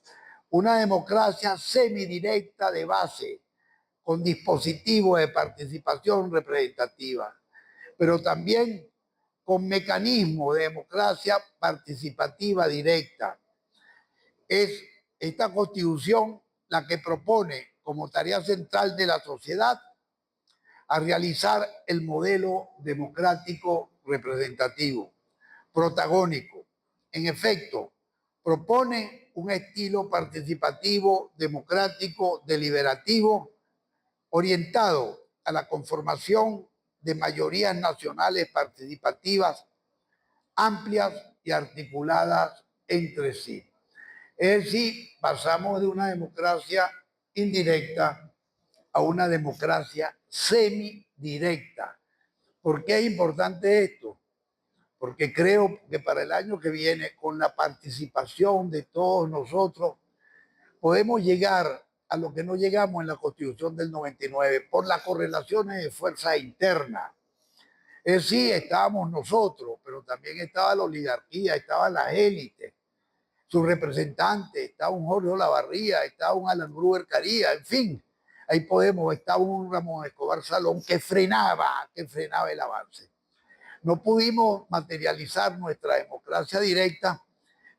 una democracia semidirecta de base, con dispositivos de participación representativa, pero también con mecanismos de democracia participativa directa. Es esta Constitución la que propone como tarea central de la sociedad a realizar el modelo democrático representativo, protagónico. En efecto, propone un estilo participativo, democrático, deliberativo, orientado a la conformación de mayorías nacionales participativas amplias y articuladas entre sí. Es decir, pasamos de una democracia indirecta a una democracia semidirecta. ¿Por qué es importante esto? Porque creo que para el año que viene, con la participación de todos nosotros, podemos llegar a lo que no llegamos en la Constitución del 99 por las correlaciones de fuerza internas. Es decir, estábamos nosotros, pero también estaba la oligarquía, estaban las élites, sus representantes, estaba un Jorge Olavarría, estaba un Alan Gruber Caría, en fin, ahí podemos, estaba un Ramón Escobar Salón que frenaba el avance. No pudimos materializar nuestra democracia directa,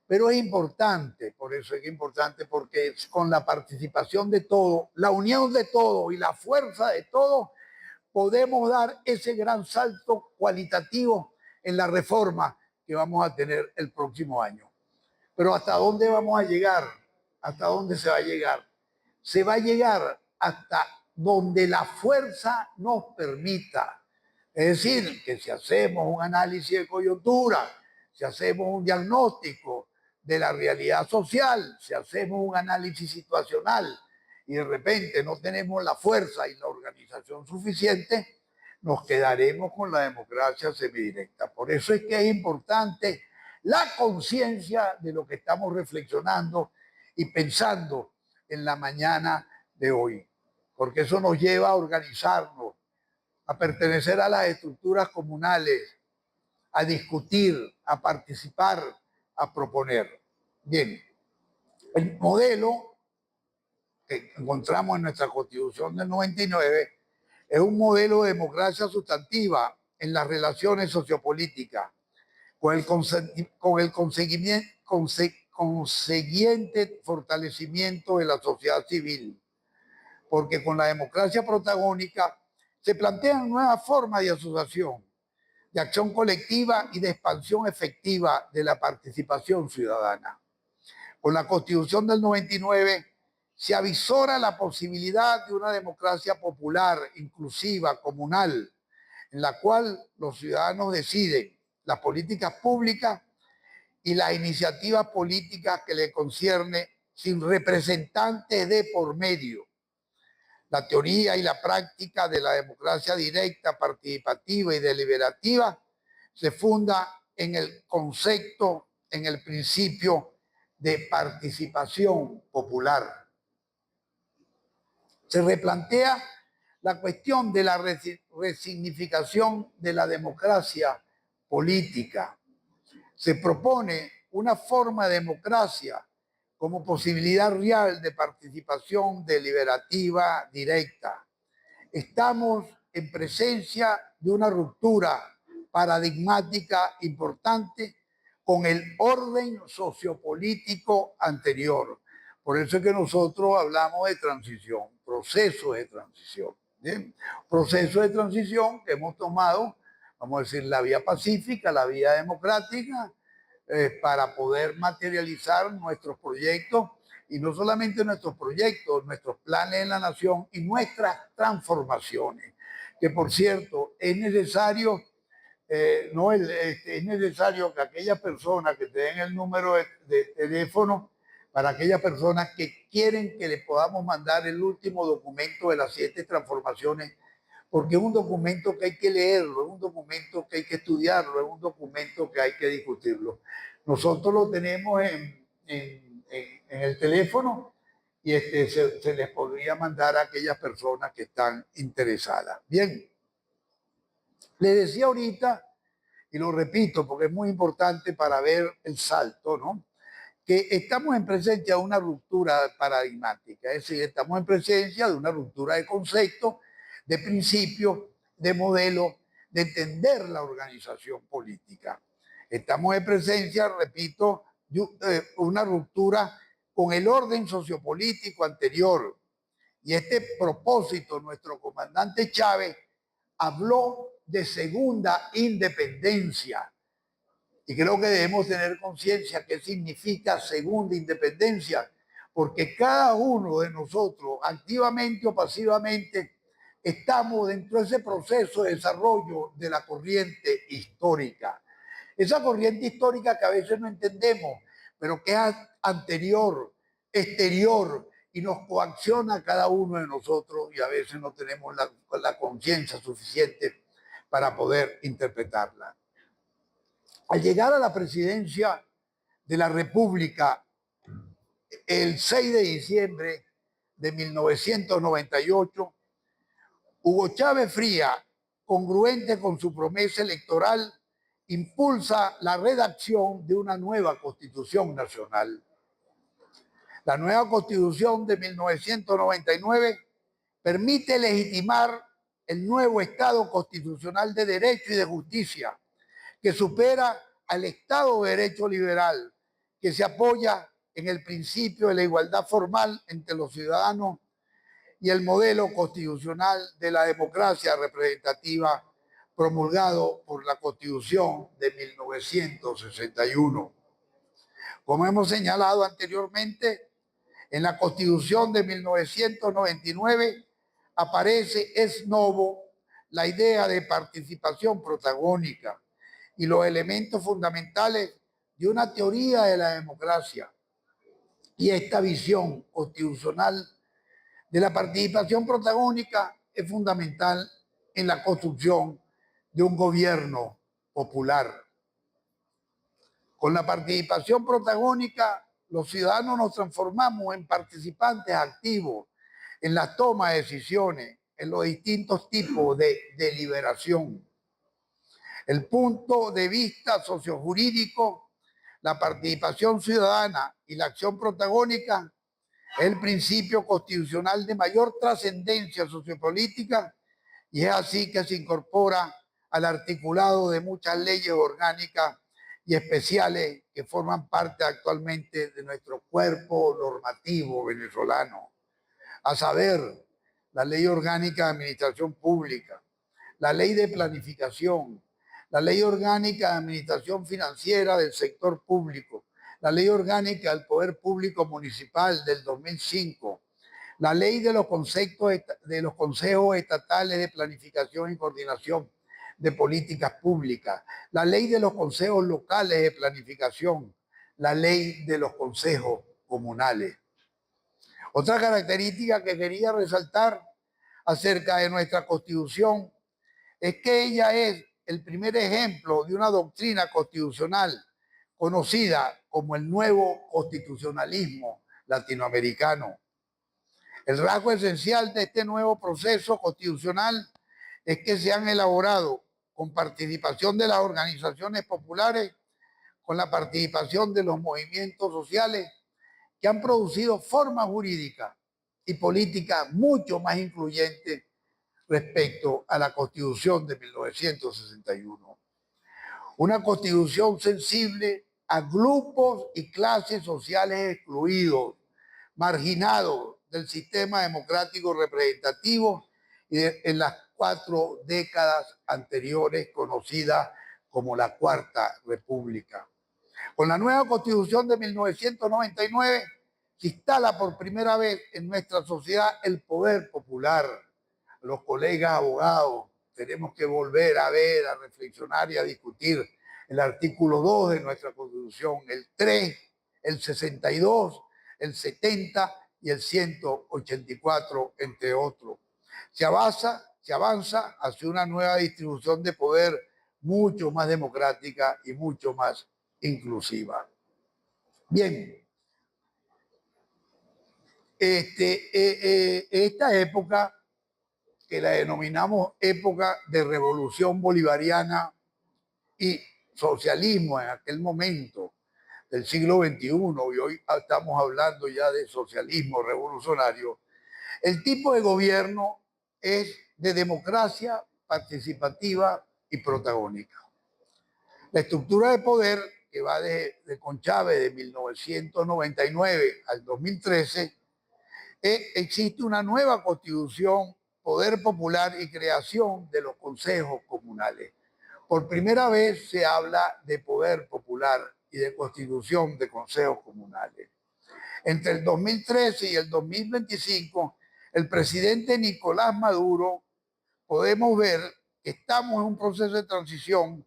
pero es importante, por eso es importante, porque con la participación de todos, la unión de todos y la fuerza de todos, podemos dar ese gran salto cualitativo en la reforma que vamos a tener el próximo año. Pero ¿hasta dónde vamos a llegar? ¿Hasta dónde se va a llegar? Se va a llegar hasta donde la fuerza nos permita. Es decir, que si hacemos un análisis de coyuntura, si hacemos un diagnóstico de la realidad social, si hacemos un análisis situacional y de repente no tenemos la fuerza y la organización suficiente, nos quedaremos con la democracia semidirecta. Por eso es que es importante la conciencia de lo que estamos reflexionando y pensando en la mañana de hoy, porque eso nos lleva a organizarnos, a pertenecer a las estructuras comunales, a discutir, a participar, a proponer. Bien, el modelo que encontramos en nuestra Constitución del 99 es un modelo de democracia sustantiva en las relaciones sociopolíticas, con el consiguiente fortalecimiento de la sociedad civil, porque con la democracia protagónica se plantean nuevas formas de asociación, de acción colectiva y de expansión efectiva de la participación ciudadana. Con la Constitución del 99 se avisora la posibilidad de una democracia popular, inclusiva, comunal, en la cual los ciudadanos deciden las políticas públicas y las iniciativas políticas que le concierne sin representantes de por medio. La teoría y la práctica de la democracia directa, participativa y deliberativa se funda en el concepto, en el principio de participación popular. Se replantea la cuestión de la resignificación de la democracia política. Se propone una forma de democracia como posibilidad real de participación deliberativa directa. Estamos en presencia de una ruptura paradigmática importante con el orden sociopolítico anterior. Por eso es que nosotros hablamos de transición, proceso de transición. ¿Bien? Proceso de transición que hemos tomado, vamos a decir, la vía pacífica, la vía democrática, para poder materializar nuestros proyectos, y no solamente nuestros proyectos, nuestros planes en la nación y nuestras transformaciones. Que por cierto, es necesario, es necesario que aquellas personas que te den el número de teléfono, para aquellas personas que quieren que le podamos mandar el último documento de las 7 transformaciones, porque es un documento que hay que leerlo, es un documento que hay que estudiarlo, es un documento que hay que discutirlo. Nosotros lo tenemos en el teléfono y se les podría mandar a aquellas personas que están interesadas. Bien, les decía ahorita, y lo repito porque es muy importante para ver el salto, ¿no?, que estamos en presencia de una ruptura paradigmática, es decir, estamos en presencia de una ruptura de conceptos, de principios, de modelos, de entender la organización política. Estamos en presencia, repito, de una ruptura con el orden sociopolítico anterior. Y este propósito, nuestro comandante Chávez habló de segunda independencia. Y creo que debemos tener conciencia qué significa segunda independencia, porque cada uno de nosotros, activamente o pasivamente, estamos dentro de ese proceso de desarrollo de la corriente histórica. Esa corriente histórica que a veces no entendemos, pero que es anterior, exterior, y nos coacciona a cada uno de nosotros, y a veces no tenemos la conciencia suficiente para poder interpretarla. Al llegar a la presidencia de la República el 6 de diciembre de 1998, Hugo Chávez Frías, congruente con su promesa electoral, impulsa la redacción de una nueva Constitución Nacional. La nueva Constitución de 1999 permite legitimar el nuevo Estado constitucional de derecho y de justicia, que supera al Estado de Derecho liberal, que se apoya en el principio de la igualdad formal entre los ciudadanos y el modelo constitucional de la democracia representativa promulgado por la Constitución de 1961. Como hemos señalado anteriormente, en la Constitución de 1999 aparece ex novo la idea de participación protagónica y los elementos fundamentales de una teoría de la democracia. Y esta visión constitucional de la participación protagónica es fundamental en la construcción de un gobierno popular. Con la participación protagónica, los ciudadanos nos transformamos en participantes activos en la toma de decisiones, en los distintos tipos de deliberación. El punto de vista sociojurídico, la participación ciudadana y la acción protagónica es el principio constitucional de mayor trascendencia sociopolítica, y es así que se incorpora al articulado de muchas leyes orgánicas y especiales que forman parte actualmente de nuestro cuerpo normativo venezolano, a saber, la Ley Orgánica de Administración Pública, la Ley de Planificación, la Ley Orgánica de Administración Financiera del Sector Público, la Ley Orgánica del Poder Público Municipal del 2005, la Ley de los Consejos Estatales de Planificación y Coordinación de Políticas Públicas, la Ley de los Consejos Locales de Planificación, la Ley de los Consejos Comunales. Otra característica que quería resaltar acerca de nuestra Constitución es que ella es el primer ejemplo de una doctrina constitucional conocida como el nuevo constitucionalismo latinoamericano. El rasgo esencial de este nuevo proceso constitucional es que se han elaborado con participación de las organizaciones populares, con la participación de los movimientos sociales, que han producido formas jurídicas y políticas mucho más incluyentes respecto a la Constitución de 1961. Una Constitución sensible a grupos y clases sociales excluidos, marginados del sistema democrático representativo en las 4 décadas anteriores, conocidas como la Cuarta República. Con la nueva Constitución de 1999 se instala por primera vez en nuestra sociedad el poder popular. Los colegas abogados tenemos que volver a ver, a reflexionar y a discutir el artículo 2 de nuestra Constitución, el 3, el 62, el 70 y el 184, entre otros. Se avanza hacia una nueva distribución de poder mucho más democrática y mucho más inclusiva. Bien, esta época, que la denominamos época de revolución bolivariana y socialismo en aquel momento del siglo XXI, y hoy estamos hablando ya de socialismo revolucionario, el tipo de gobierno es de democracia participativa y protagónica. La estructura de poder, que va de Chávez de 1999 al 2013, existe una nueva constitución, poder popular y creación de los consejos comunales. Por primera vez se habla de poder popular y de constitución de consejos comunales. Entre el 2013 y el 2025, el presidente Nicolás Maduro, podemos ver que estamos en un proceso de transición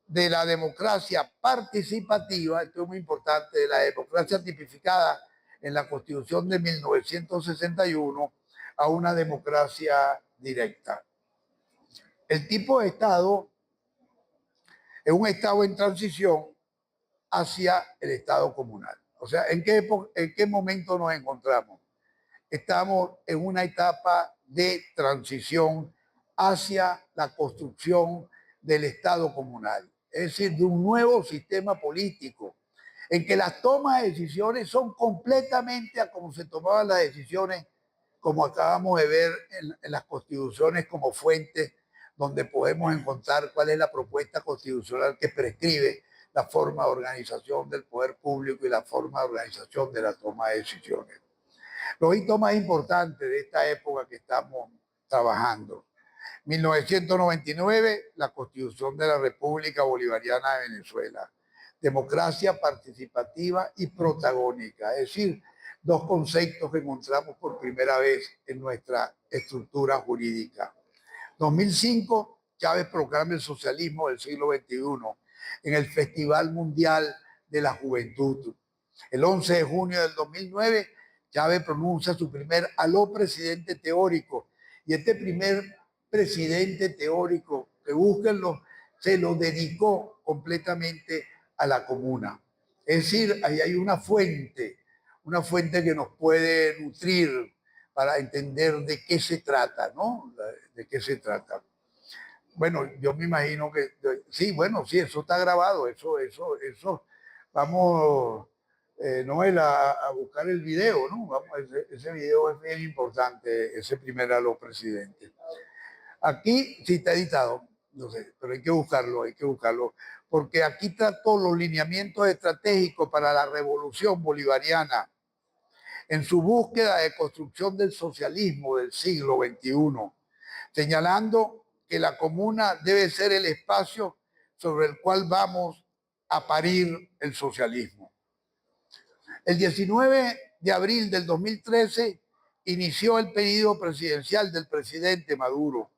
de la democracia participativa, esto es muy importante, de la democracia tipificada en la Constitución de 1961 a una democracia directa. El tipo de Estado es un Estado en transición hacia el Estado comunal. O sea, ¿en qué momento nos encontramos? Estamos en una etapa de transición hacia la construcción del Estado comunal, es decir, de un nuevo sistema político en que las tomas de decisiones son completamente a como se tomaban las decisiones, como acabamos de ver en las constituciones como fuente, donde podemos encontrar cuál es la propuesta constitucional que prescribe la forma de organización del poder público y la forma de organización de la toma de decisiones. Los hitos más importantes de esta época que estamos trabajando. 1999, la Constitución de la República Bolivariana de Venezuela. Democracia participativa y protagónica, es decir, dos conceptos que encontramos por primera vez en nuestra estructura jurídica. 2005, Chávez proclama el socialismo del siglo XXI en el Festival Mundial de la Juventud. El 11 de junio del 2009, Chávez pronuncia su primer aló presidente teórico, y este primer presidente teórico, que búsquenlo, se lo dedicó completamente a la comuna. Es decir, ahí hay una fuente que nos puede nutrir para entender de qué se trata, ¿no? De qué se trata. Bueno, yo me imagino que, sí, bueno, sí, eso está grabado, eso, vamos, Noel, a buscar el video, ¿no? Vamos, ese video es bien importante, ese primer aló presidente. Aquí sí está editado, no sé, pero hay que buscarlo, porque aquí trató los lineamientos estratégicos para la revolución bolivariana en su búsqueda de construcción del socialismo del siglo XXI, señalando que la comuna debe ser el espacio sobre el cual vamos a parir el socialismo. El 19 de abril del 2013 inició el pedido presidencial del presidente Maduro.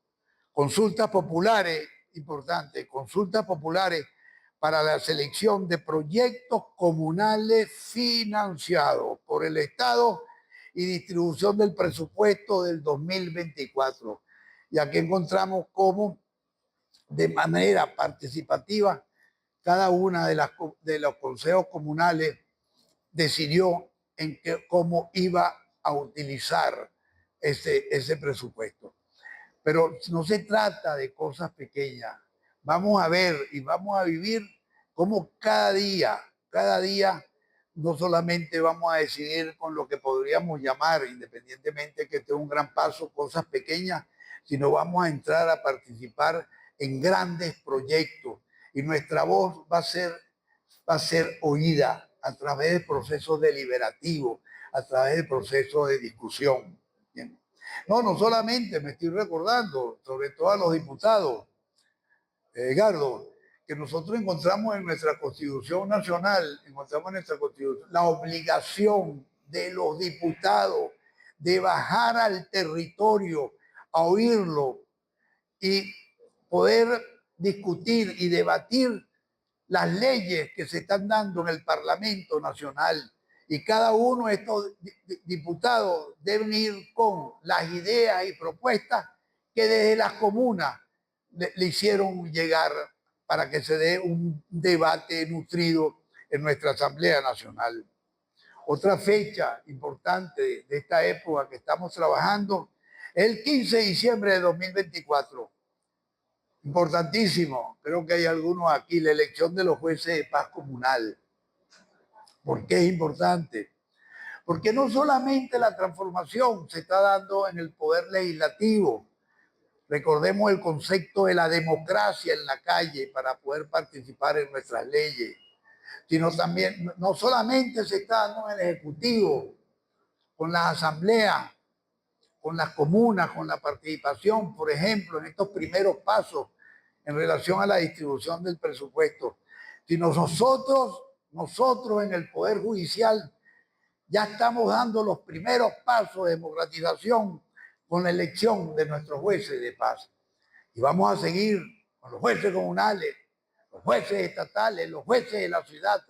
Consultas populares, importante, consultas populares para la selección de proyectos comunales financiados por el Estado y distribución del presupuesto del 2024. Y aquí encontramos cómo, de manera participativa, cada una de los consejos comunales decidió cómo iba a utilizar ese presupuesto. Pero no se trata de cosas pequeñas. Vamos a ver y vamos a vivir cómo cada día, no solamente vamos a decidir con lo que podríamos llamar, independientemente que este es un gran paso, cosas pequeñas, sino vamos a entrar a participar en grandes proyectos y nuestra voz va a ser oída a través de procesos deliberativos, a través de procesos de discusión. Bien. No solamente me estoy recordando, sobre todo a los diputados, Edgardo, que nosotros encontramos en nuestra Constitución Nacional, encontramos en nuestra Constitución la obligación de los diputados de bajar al territorio a oírlo y poder discutir y debatir las leyes que se están dando en el Parlamento Nacional. Y cada uno de estos diputados deben ir con las ideas y propuestas que desde las comunas le hicieron llegar para que se dé un debate nutrido en nuestra Asamblea Nacional. Otra fecha importante de esta época que estamos trabajando es el 15 de diciembre de 2024. Importantísimo, creo que hay algunos aquí, la elección de los jueces de paz comunal. ¿Por qué es importante? Porque no solamente la transformación se está dando en el poder legislativo, recordemos el concepto de la democracia en la calle para poder participar en nuestras leyes, sino también, no solamente se está dando en el Ejecutivo, con las asambleas, con las comunas, con la participación, por ejemplo, en estos primeros pasos en relación a la distribución del presupuesto, sino nosotros en el Poder Judicial ya estamos dando los primeros pasos de democratización con la elección de nuestros jueces de paz. Y vamos a seguir con los jueces comunales, los jueces estatales, los jueces de la ciudad,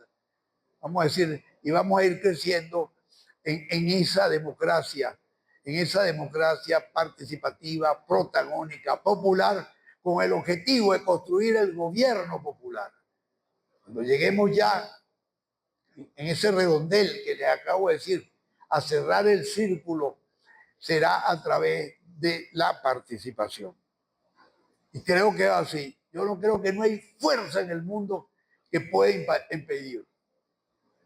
vamos a decir, y vamos a ir creciendo en esa democracia participativa, protagónica, popular, con el objetivo de construir el gobierno popular. Cuando lleguemos ya en ese redondel que les acabo de decir, a cerrar el círculo, será a través de la participación. Y creo que es así. Yo no creo que no hay fuerza en el mundo que pueda impedir.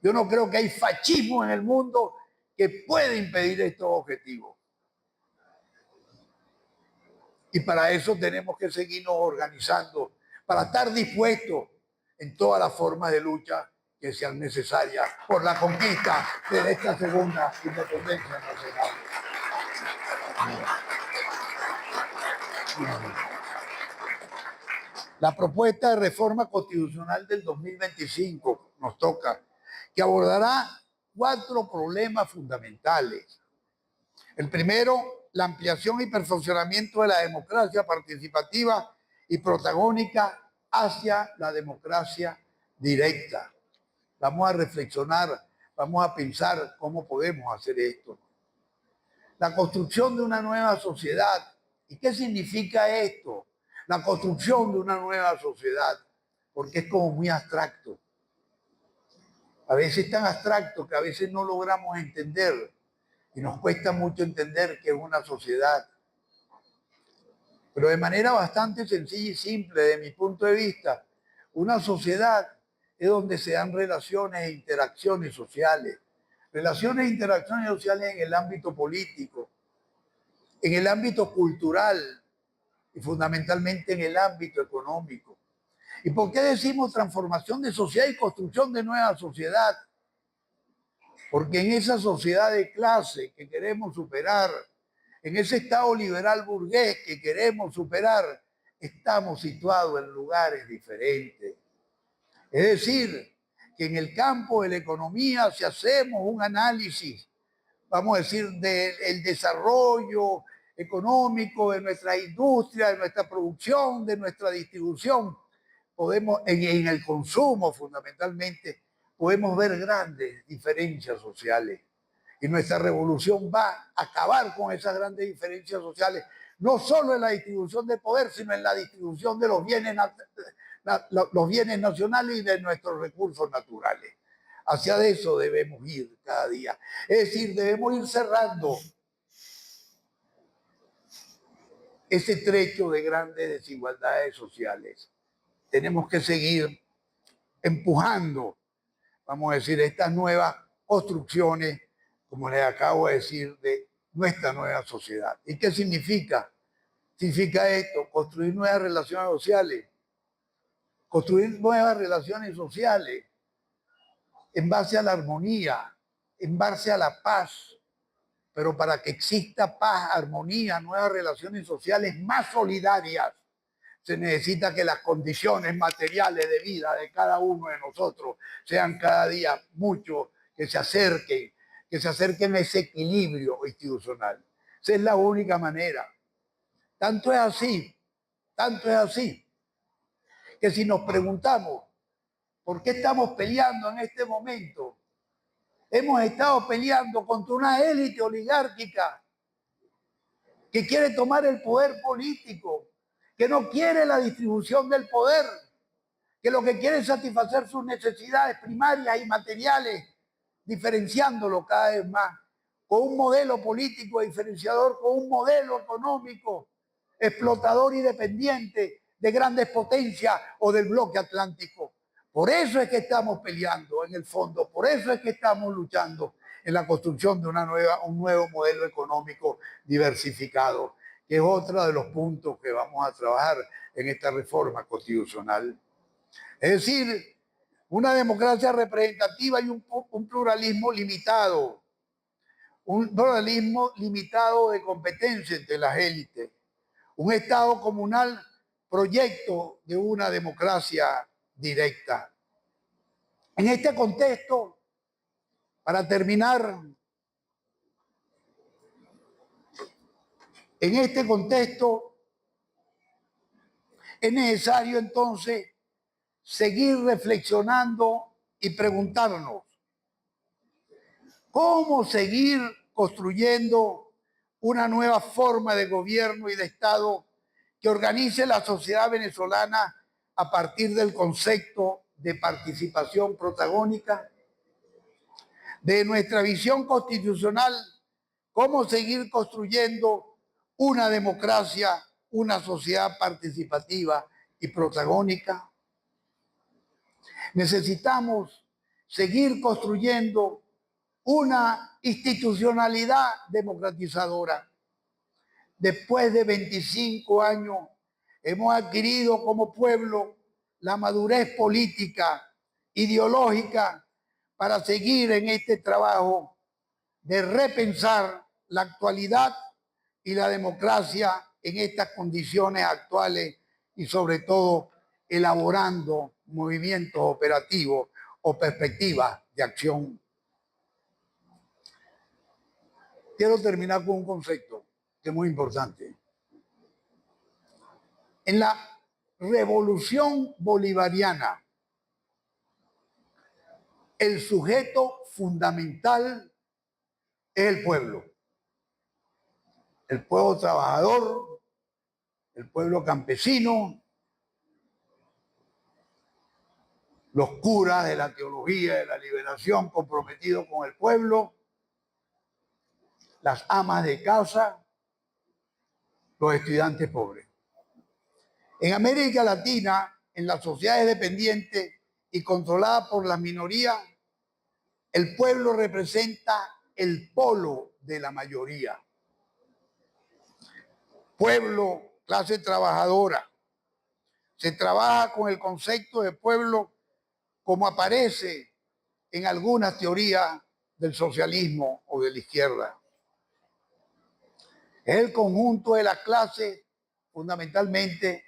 Yo no creo que hay fascismo en el mundo que pueda impedir estos objetivos. Y para eso tenemos que seguirnos organizando, para estar dispuestos en todas las formas de lucha que sean necesarias por la conquista de esta segunda independencia nacional. La propuesta de reforma constitucional del 2025 nos toca, que abordará 4 problemas fundamentales. El primero, la ampliación y perfeccionamiento de la democracia participativa y protagónica hacia la democracia directa. Vamos a reflexionar, vamos a pensar cómo podemos hacer esto. La construcción de una nueva sociedad. ¿Y qué significa esto? La construcción de una nueva sociedad, porque es como muy abstracto. A veces es tan abstracto que a veces no logramos entender y nos cuesta mucho entender que es una sociedad. Pero de manera bastante sencilla y simple, de mi punto de vista, una sociedad es donde se dan relaciones e interacciones sociales. Relaciones e interacciones sociales en el ámbito político, en el ámbito cultural y fundamentalmente en el ámbito económico. ¿Y por qué decimos transformación de sociedad y construcción de nueva sociedad? Porque en esa sociedad de clase que queremos superar, en ese Estado liberal burgués que queremos superar, estamos situados en lugares diferentes. Es decir, que en el campo de la economía, si hacemos un análisis, vamos a decir, del desarrollo económico de nuestra industria, de nuestra producción, de nuestra distribución, podemos, en el consumo fundamentalmente, podemos ver grandes diferencias sociales. Y nuestra revolución va a acabar con esas grandes diferencias sociales, no solo en la distribución de poder, sino en la distribución de los bienes nacionales y de nuestros recursos naturales. Hacia eso debemos ir cada día. Es decir, debemos ir cerrando ese trecho de grandes desigualdades sociales. Tenemos que seguir empujando, vamos a decir, estas nuevas construcciones, como les acabo de decir, de nuestra nueva sociedad. ¿Y qué significa? Significa esto, construir nuevas relaciones sociales. Construir nuevas relaciones sociales en base a la armonía, en base a la paz. Pero para que exista paz, armonía, nuevas relaciones sociales más solidarias, se necesita que las condiciones materiales de vida de cada uno de nosotros sean cada día mucho, que se acerquen a ese equilibrio institucional. Esa es la única manera. Tanto es así, que si nos preguntamos por qué estamos peleando en este momento, hemos estado peleando contra una élite oligárquica que quiere tomar el poder político, que no quiere la distribución del poder, que lo que quiere es satisfacer sus necesidades primarias y materiales, diferenciándolo cada vez más, con un modelo político diferenciador, con un modelo económico explotador y dependiente de grandes potencias o del bloque atlántico. Por eso es que estamos peleando en el fondo, por eso es que estamos luchando en la construcción de un nuevo modelo económico diversificado, que es otro de los puntos que vamos a trabajar en esta reforma constitucional. Es decir, una democracia representativa y un pluralismo limitado de competencia entre las élites, un Estado comunal proyecto de una democracia directa. En este contexto, para terminar, en este contexto es necesario entonces seguir reflexionando y preguntarnos cómo seguir construyendo una nueva forma de gobierno y de Estado que organice la sociedad venezolana a partir del concepto de participación protagónica. De nuestra visión constitucional, cómo seguir construyendo una democracia, una sociedad participativa y protagónica. Necesitamos seguir construyendo una institucionalidad democratizadora. Después de 25 años hemos adquirido como pueblo la madurez política, ideológica, para seguir en este trabajo de repensar la actualidad y la democracia en estas condiciones actuales y sobre todo elaborando movimientos operativos o perspectivas de acción. Quiero terminar con un concepto que es muy importante. En la revolución bolivariana, el sujeto fundamental es el pueblo trabajador, el pueblo campesino, los curas de la teología de la liberación comprometidos con el pueblo, las amas de casa, los estudiantes pobres. En América Latina, en las sociedades dependientes y controladas por las minorías, el pueblo representa el polo de la mayoría. Pueblo, clase trabajadora. Se trabaja con el concepto de pueblo como aparece en algunas teorías del socialismo o de la izquierda. Es el conjunto de las clases, fundamentalmente,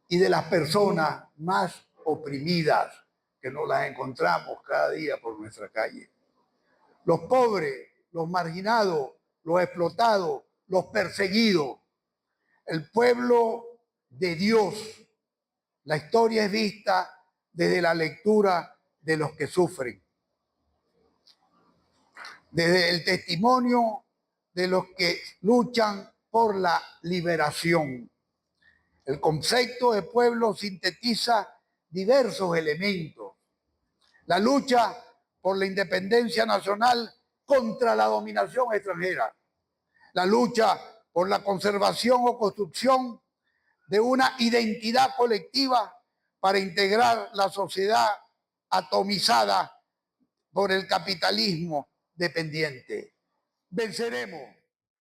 y de las personas más oprimidas que nos las encontramos cada día por nuestra calle. Los pobres, los marginados, los explotados, los perseguidos. El pueblo de Dios. La historia es vista desde la lectura de los que sufren, desde el testimonio de los que luchan por la liberación. El concepto de pueblo sintetiza diversos elementos. La lucha por la independencia nacional contra la dominación extranjera. La lucha por la conservación o construcción de una identidad colectiva para integrar la sociedad atomizada por el capitalismo dependiente. Venceremos.